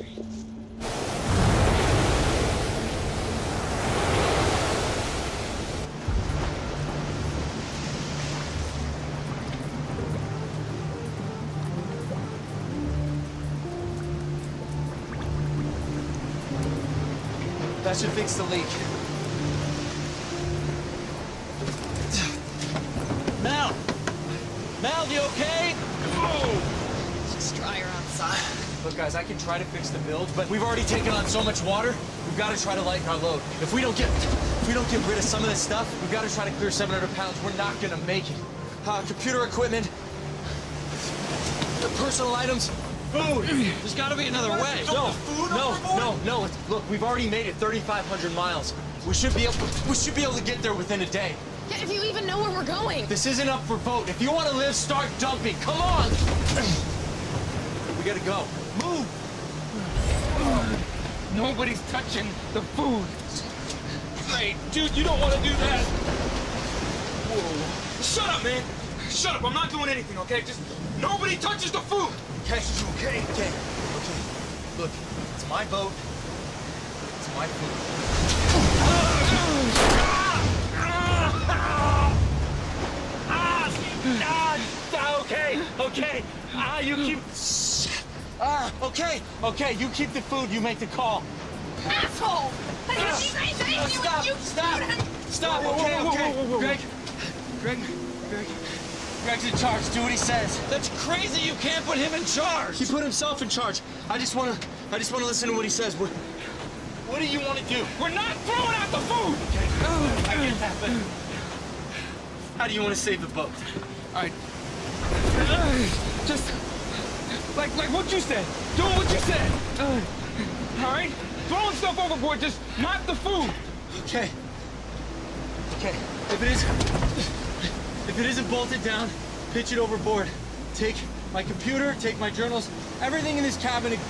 That should fix the leak. Mel! Mel, you okay? It's just drier outside. Look, guys, I can try to fix the build, but we've already taken on so much water. We've got to try to lighten our load. If we don't get rid of some of this stuff, we've got to try to clear 700 pounds. We're not gonna make it. Computer equipment, the personal items. Food! There's got to be another way. No. Look, we've already made it 3,500 miles. We should be able to get there within a day. Yeah, if you even know where we're going. This isn't up for vote. If you want to live, start dumping. Come on! We gotta go. Move! Nobody's touching the food. Hey, dude, you don't want to do that. Whoa. Shut up, man. Shut up. I'm not doing anything, okay? Just nobody touches the food. Okay. Look, it's my boat. It's my food. Okay. You keep... Okay, you keep the food, you make the call. Asshole! Stop, okay. Greg's in charge. Do what he says. That's crazy. You can't put him in charge. He put himself in charge. I just want to listen to what he says. What do you want to do? We're not throwing out the food. Okay. I get that, but how do you want to save the boat? All right. Just like what you said. Doing what you said. All right. Throwing stuff overboard, just not the food. Okay. If it isn't bolted down, pitch it overboard. Take my computer, take my journals, everything in this cabin, it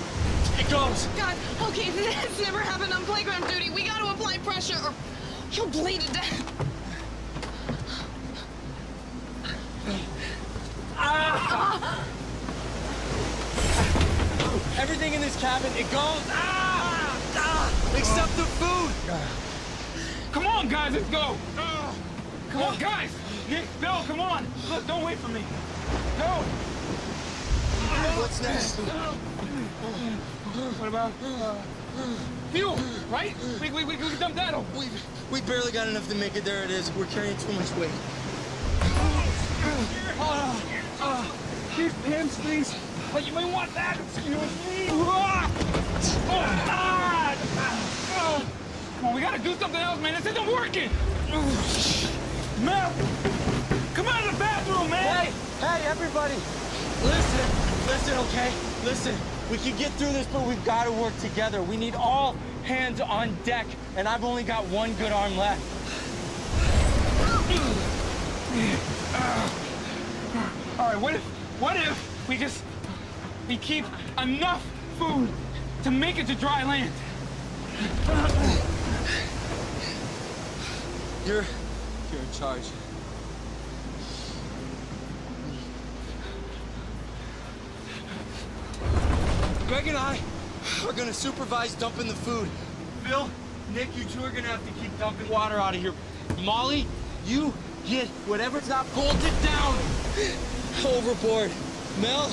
goes. God, okay, this has never happened on playground duty. We got to apply pressure or he'll bleed to death. Everything in this cabin, it goes. Except the food. Come on, guys, let's go. Come on, guys. Nick, Bill, come on. Look, don't wait for me. Go. What's next? What about fuel, right? We can dump that over. We barely got enough to make it. There it is. We're carrying too much weight. Keep hamstrings, but you may want that. Excuse me. Come on, we gotta do something else, man. This isn't working. Mel, come out of the bathroom, man. Hey, everybody. Listen, okay? Listen. We can get through this, but we've got to work together. We need all hands on deck, and I've only got one good arm left. All right, what if we keep enough food to make it to dry land? You're in charge. Greg and I are gonna supervise dumping the food. Phil, Nick, you two are gonna have to keep dumping water out of here. Molly, you get whatever's not bolted down overboard. Mel,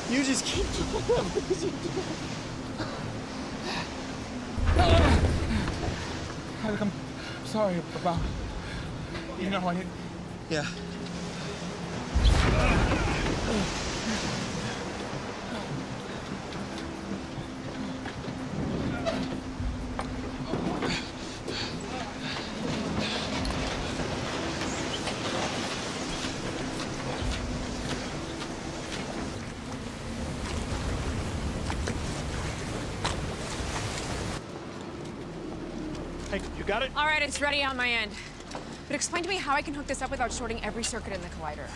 you just keep doing whatever you do. I'm sorry about, you know, I didn't. Yeah. Hey, you got it? All right, it's ready on my end. But explain to me how I can hook this up without shorting every circuit in the collider.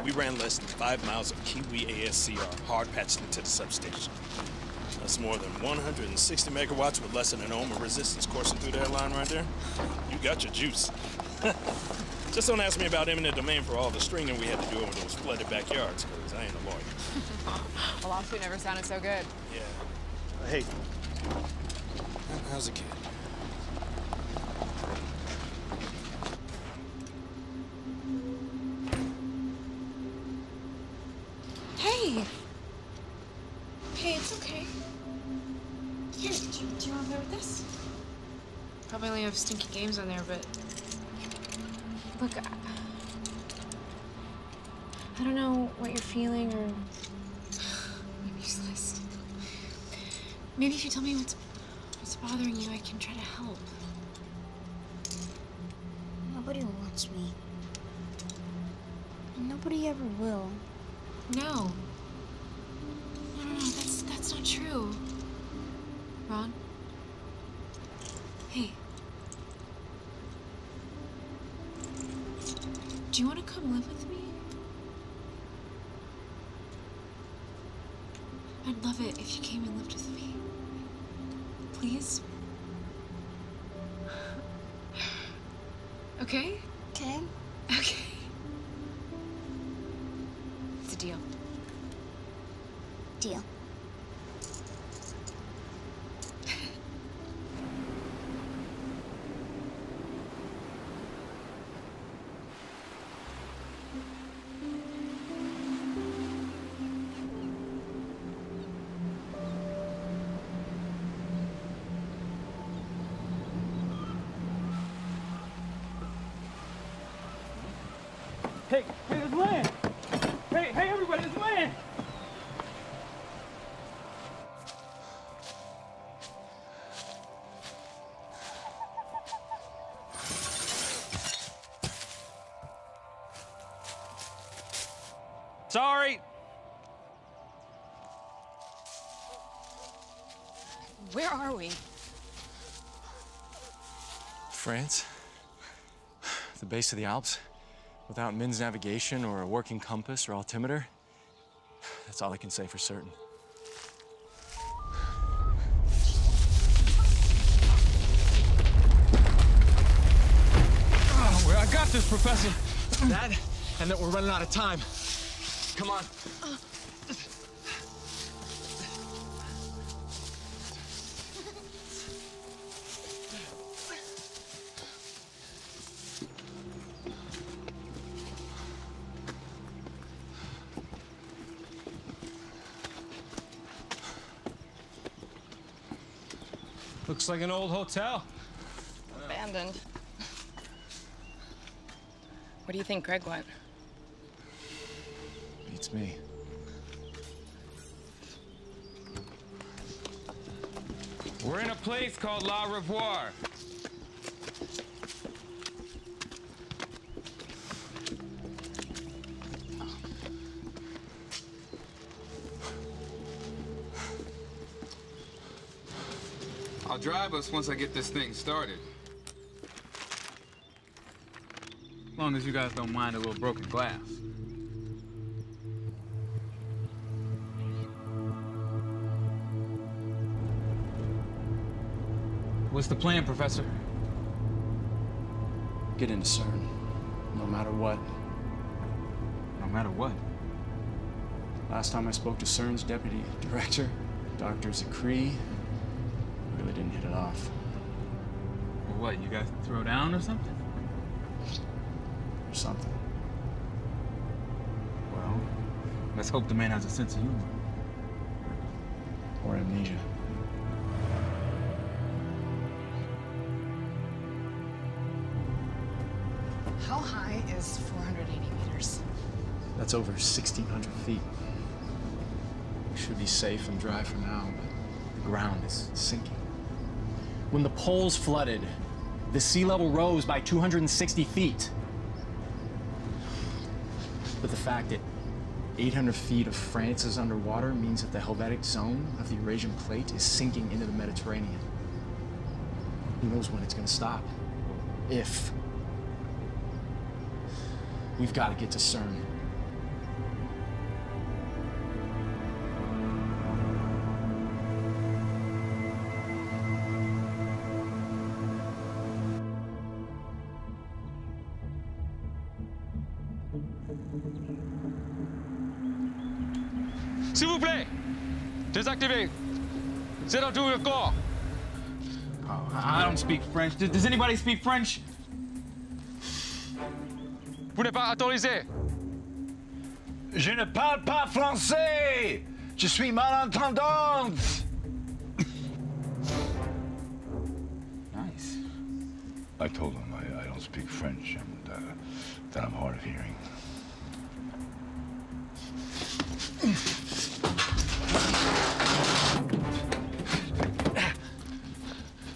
We ran less than 5 miles of Kiwi ASCR hard patched into the substation. That's more than 160 megawatts with less than an ohm of resistance coursing through that line right there. You got your juice. Just don't ask me about eminent domain for all the stringing we had to do over those flooded backyards, because I ain't a lawyer. A lawsuit never sounded so good. Yeah. Hey, how's the kid? Hey! Hey, it's okay. Here, do you want to play with this? Probably only have stinky games on there, but... Look, I don't know what you're feeling or... I'm useless. Maybe if you tell me what's bothering you, I can try to help. Nobody wants me. Nobody ever will. No. No, that's not true. Ron? Hey. Do you want to come live with me? I'd love it if you came and lived with me. Please? Okay? Okay. Okay. It's a deal. Deal. Hey, there's land! Hey, everybody, there's land! Sorry. Where are we? France? The base of the Alps? Without Min's navigation or a working compass or altimeter? That's all I can say for certain. Oh, well, I got this, Professor. That, and that we're running out of time. Come on. Looks like an old hotel. Abandoned. Where do you think Greg went? Beats me. We're in a place called La Revoir. I'll drive us once I get this thing started. As long as you guys don't mind a little broken glass. What's the plan, Professor? Get into CERN, no matter what. No matter what? Last time I spoke to CERN's deputy director, Dr. Zachary, we really didn't hit it off. Well, what, you guys throw down or something? Or something. Well, let's hope the man has a sense of humor. Or amnesia. How high is 480 meters? That's over 1,600 feet. We should be safe and dry for now, but the ground is sinking. When the poles flooded, the sea level rose by 260 feet. But the fact that 800 feet of France is underwater means that the Helvetic zone of the Eurasian plate is sinking into the Mediterranean. Who knows when it's going to stop? If. We've got to get to CERN. S'il vous plaît, désactivez. C'est dans tout le corps. Oh, I don't speak French. Does anybody speak French? Vous n'êtes pas autorisé. Je ne parle pas français. Je suis malentendante. Nice. I told him I don't speak French and that I'm hard of hearing.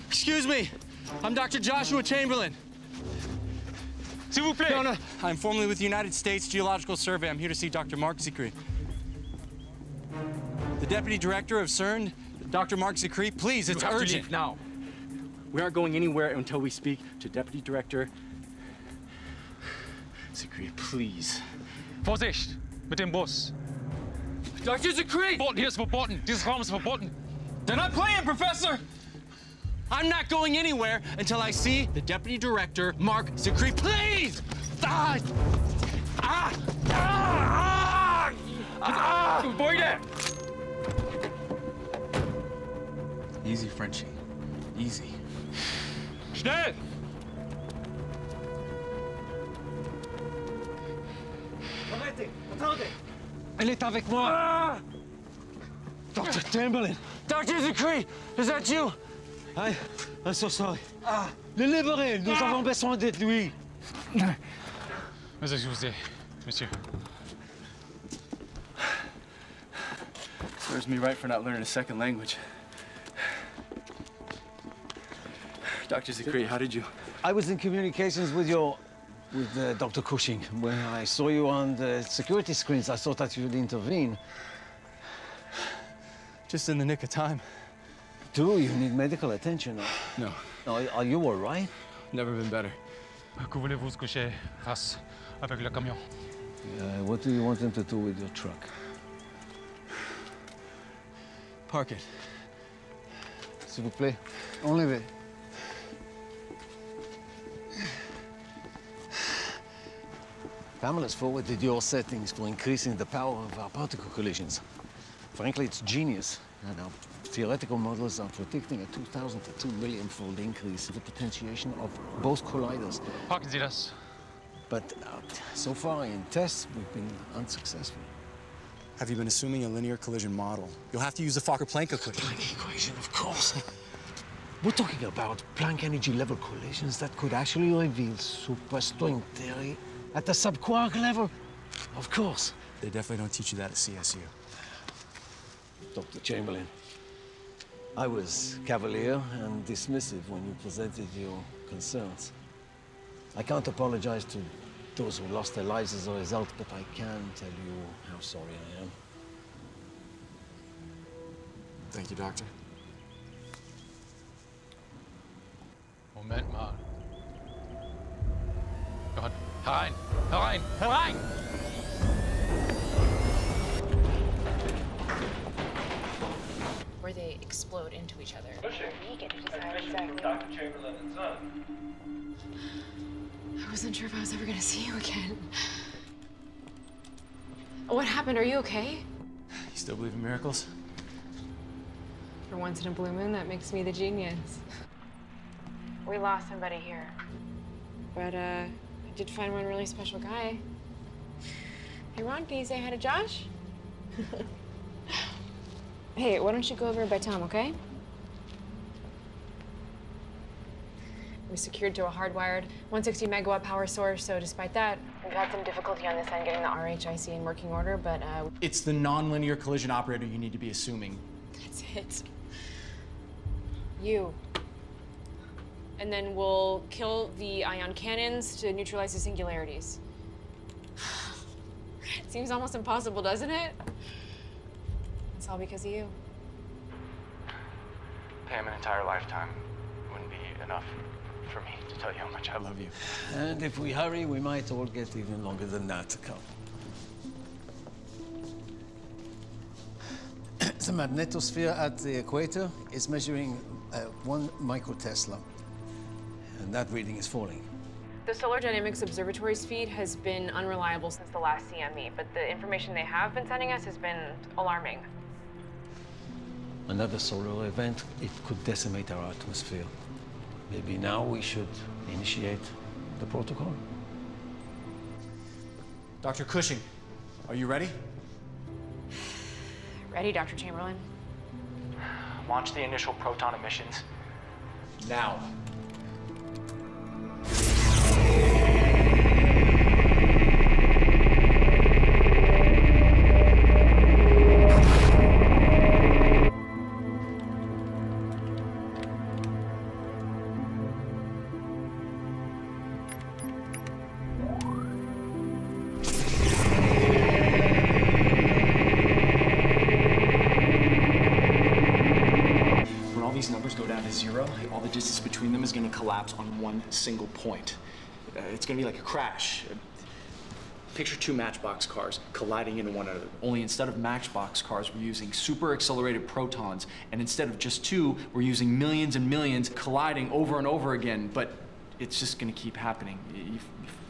Excuse me. I'm Dr. Joshua Chamberlain. S'il vous plaît. No. I'm formerly with the United States Geological Survey. I'm here to see Dr. Mark Zachary. The Deputy Director of CERN, Dr. Mark Zachary, please, it's urgent. You have to leave now. We aren't going anywhere until we speak to Deputy Director Zachary, please. Vorsicht mit dem Bus. Dr. Zachary! Verboten, hier ist verboten. Dieses Raum ist verboten. They're not playing, Professor! I'm not going anywhere until I see the Deputy Director, Mark Zachary. Please! Ah! Ah! Ah! Ah! Avoid it! Easy, Frenchie. Easy. Schnell! Arrêtez! Attendez! Elle est avec moi! Ah! Dr. Chamberlain! Dr. Zachary! Is that you? I'm so sorry. Le libérez! Nous avons besoin de lui! Mes excuses, monsieur. Serves me right for not learning a second language. Dr. Zachary, how did you? I was in communications with Dr. Cushing. When I saw you on the security screens, I thought that you would intervene. Just in the nick of time. Do you need medical attention? No. Are you all right? Never been better. Que voulez-vous coucher face avec le camion? What do you want them to do with your truck? Park it. S'il vous plaît, enlevez. Pamela's forwarded your settings for increasing the power of our particle collisions. Frankly, it's genius. And our theoretical models are predicting a 2,000 to 2 million-fold increase in the potentiation of both colliders. Parken Sie das. But so far in tests, we've been unsuccessful. Have you been assuming a linear collision model? You'll have to use the Fokker-Planck equation. Planck equation, of course. We're talking about Planck energy level collisions that could actually reveal superstring theory at the subquark level. Of course. They definitely don't teach you that at CSU. Dr. Chamberlain, I was cavalier and dismissive when you presented your concerns. I can't apologize to those who lost their lives as a result, but I can tell you how sorry I am. Thank you, Doctor. Moment mal. Gott, herein, herein, herein! Where they explode into each other. We get to decide exactly. Dr. Chamberlain and Son. I wasn't sure if I was ever gonna see you again. What happened? Are you okay? You still believe in miracles? For once in a blue moon, that makes me the genius. We lost somebody here. But, I did find one really special guy. Hey, Ron, can you say hi to Josh? Hey, why don't you go over by Tom, okay? We secured to a hardwired 160 megawatt power source, so despite that, we've had some difficulty on this end getting the RHIC in working order, but, It's the nonlinear collision operator you need to be assuming. That's it. You. And then we'll kill the ion cannons to neutralize the singularities. Seems almost impossible, doesn't it? It's all because of you. Pam, an entire lifetime wouldn't be enough for me to tell you how much I love you. And if we hurry, we might all get even longer than that to come. The magnetosphere at the equator is measuring 1 microtesla, and that reading is falling. The Solar Dynamics Observatory's feed has been unreliable since the last CME, but the information they have been sending us has been alarming. Another solar event, it could decimate our atmosphere. Maybe now we should initiate the protocol. Dr. Cushing, are you ready? Ready, Dr. Chamberlain? Launch the initial proton emissions. Now. All the distance between them is going to collapse on one single point. It's going to be like a crash. Picture 2 matchbox cars colliding into one another. Only instead of matchbox cars, we're using super accelerated protons. And instead of just 2, we're using millions and millions colliding over and over again. But it's just going to keep happening. You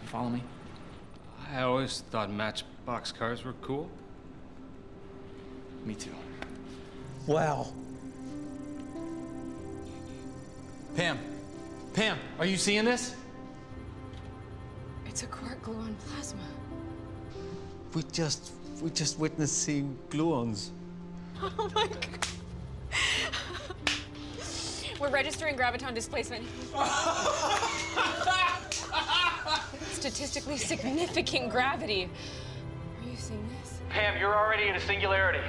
follow me? I always thought matchbox cars were cool. Me too. Wow. Pam, are you seeing this? It's a quark gluon plasma. We just witnessed seeing gluons. Oh my God. We're registering graviton displacement. Statistically significant gravity. Are you seeing this? Pam, you're already in a singularity.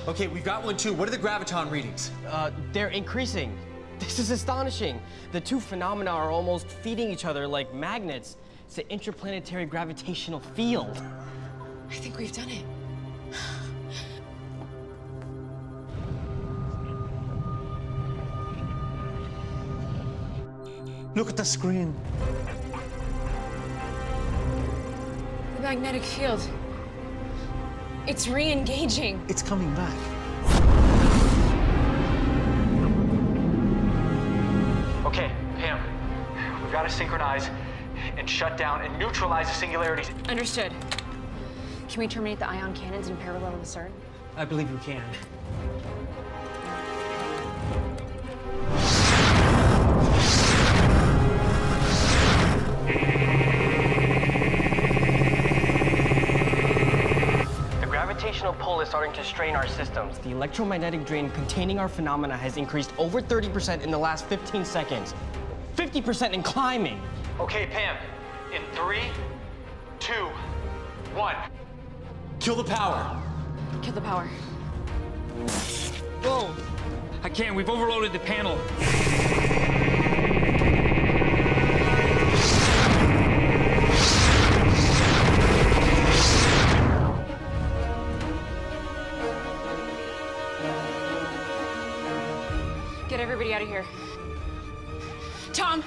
Okay, we've got one too. What are the graviton readings? They're increasing. This is astonishing. The two phenomena are almost feeding each other like magnets. It's an interplanetary gravitational field. I think we've done it. Look at the screen. The magnetic field. It's re-engaging. It's coming back. Okay, Pam, we've got to synchronize and shut down and neutralize the singularities. Understood. Can we terminate the ion cannons in parallel with the CERN? I believe we can. The gravitational pull is starting to strain our systems. The electromagnetic drain containing our phenomena has increased over 30% in the last 15 seconds. 50% in climbing. Okay, Pam, in 3, 2, 1. Kill the power. Kill the power. Whoa! I can't. We've overloaded the panel.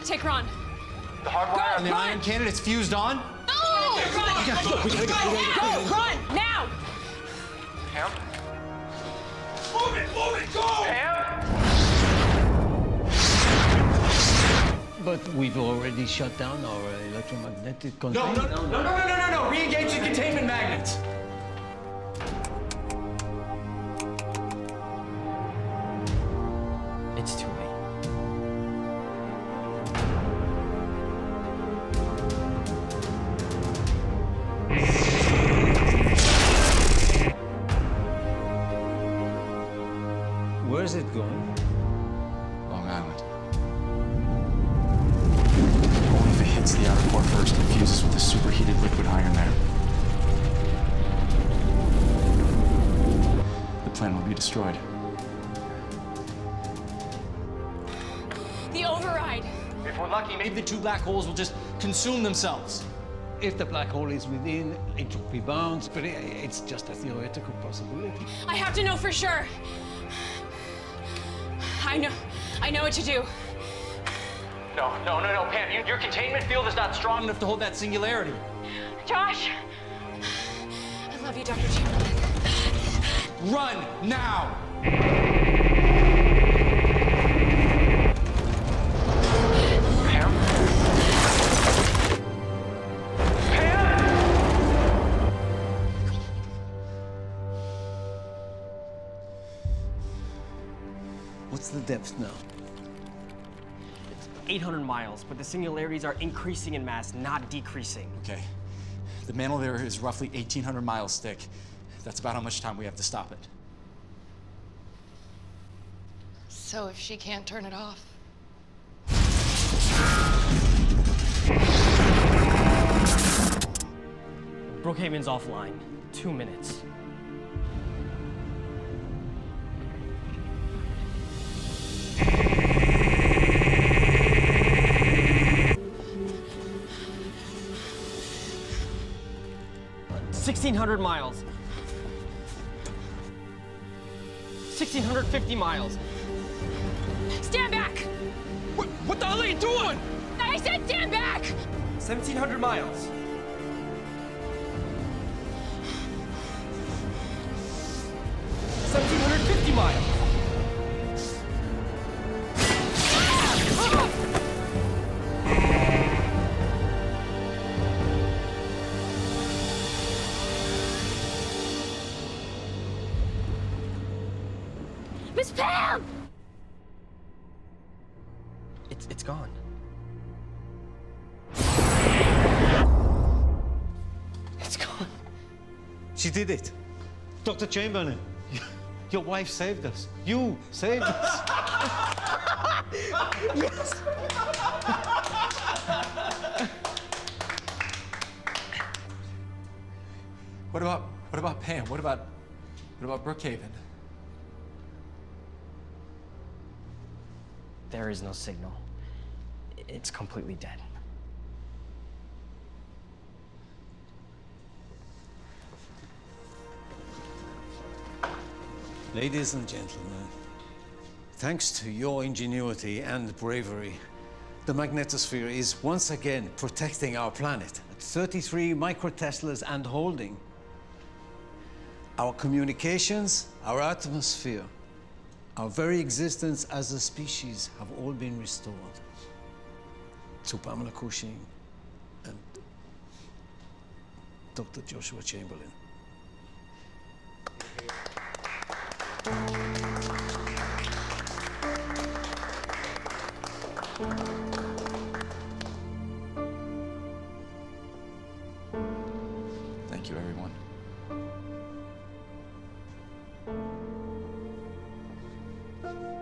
Take Ron. The hardwire on the ion cannon, it's fused on. Oh! Run! Go! Run! Now! Pam? Move it, go! Pam? But we've already shut down our electromagnetic containment. No. Re-engage the containment magnets. It's too late. Where's it going? Long Island. Only if it hits the outer core first and fuses with the superheated liquid iron there. The plan will be destroyed. The override. If we're lucky, maybe the two black holes will just consume themselves. If the black hole is within entropy bounds, but it's just a theoretical possibility. I have to know for sure. I know what to do. No, Pam, your containment field is not strong enough to hold that singularity. Josh! I love you, Dr. Chamberlain. Run, now! Pam? What's the depth now? 800 miles, but the singularities are increasing in mass, not decreasing. Okay. The mantle there is roughly 1,800 miles thick. That's about how much time we have to stop it. So if she can't turn it off. Brookhaven's offline. 2 minutes. $1,600 miles. 1,650 miles. Stand back! What the hell are you doing? I said stand back! 1,700 miles. 1,750 miles. Miss Pam! It's gone. It's gone. She did it. Dr. Chamberlain, your wife saved us. You saved us. Yes! What about Pam? What about Brookhaven? There is no signal. It's completely dead. Ladies and gentlemen, thanks to your ingenuity and bravery, the magnetosphere is once again protecting our planet at 33 microteslas and holding. Our communications, our atmosphere, our very existence as a species have all been restored. To Pamela Cushing and Dr. Joshua Chamberlain. Thank you, everyone.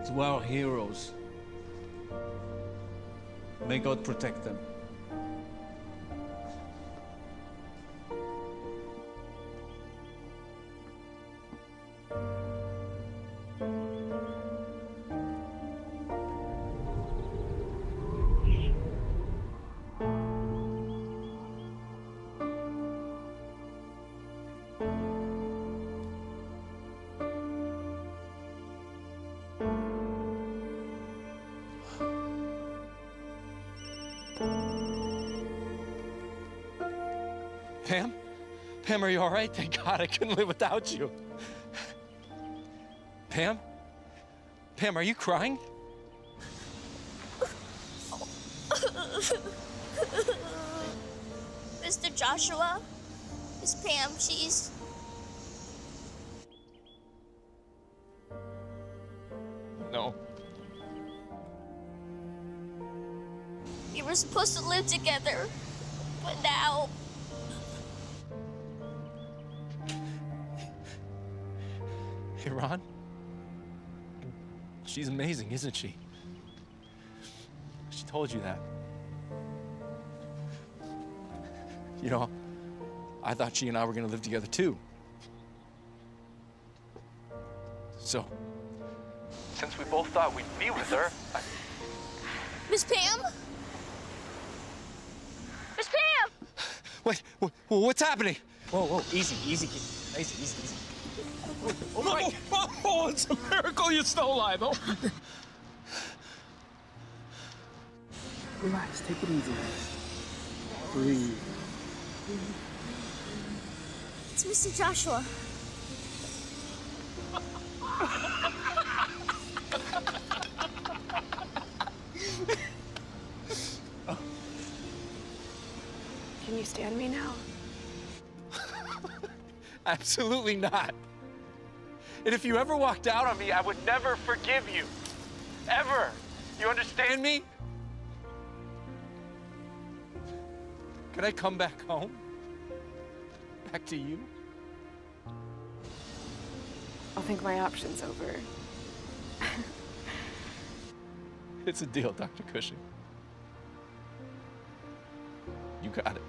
To our heroes, may God protect them. Pam? Pam, are you all right? Thank God I couldn't live without you. Pam? Pam, are you crying? Mr. Joshua, Miss Pam, she's... No. We were supposed to live together, but now... Hey, Ron? She's amazing, isn't she? She told you that. You know, I thought she and I were gonna live together too. So, since we both thought we'd be with her, Miss Pam? Miss Pam! Wait, what's happening? Whoa, easy, easy. Oh my God! Oh, it's a miracle you're still alive. Oh. Relax, take it easy. Breathe. It's Mr. Joshua. Can you stand me now? Absolutely not. And if you ever walked out on me, I would never forgive you. Ever. You understand me? Can I come back home? Back to you? I'll think my options over. It's a deal, Dr. Cushing. You got it.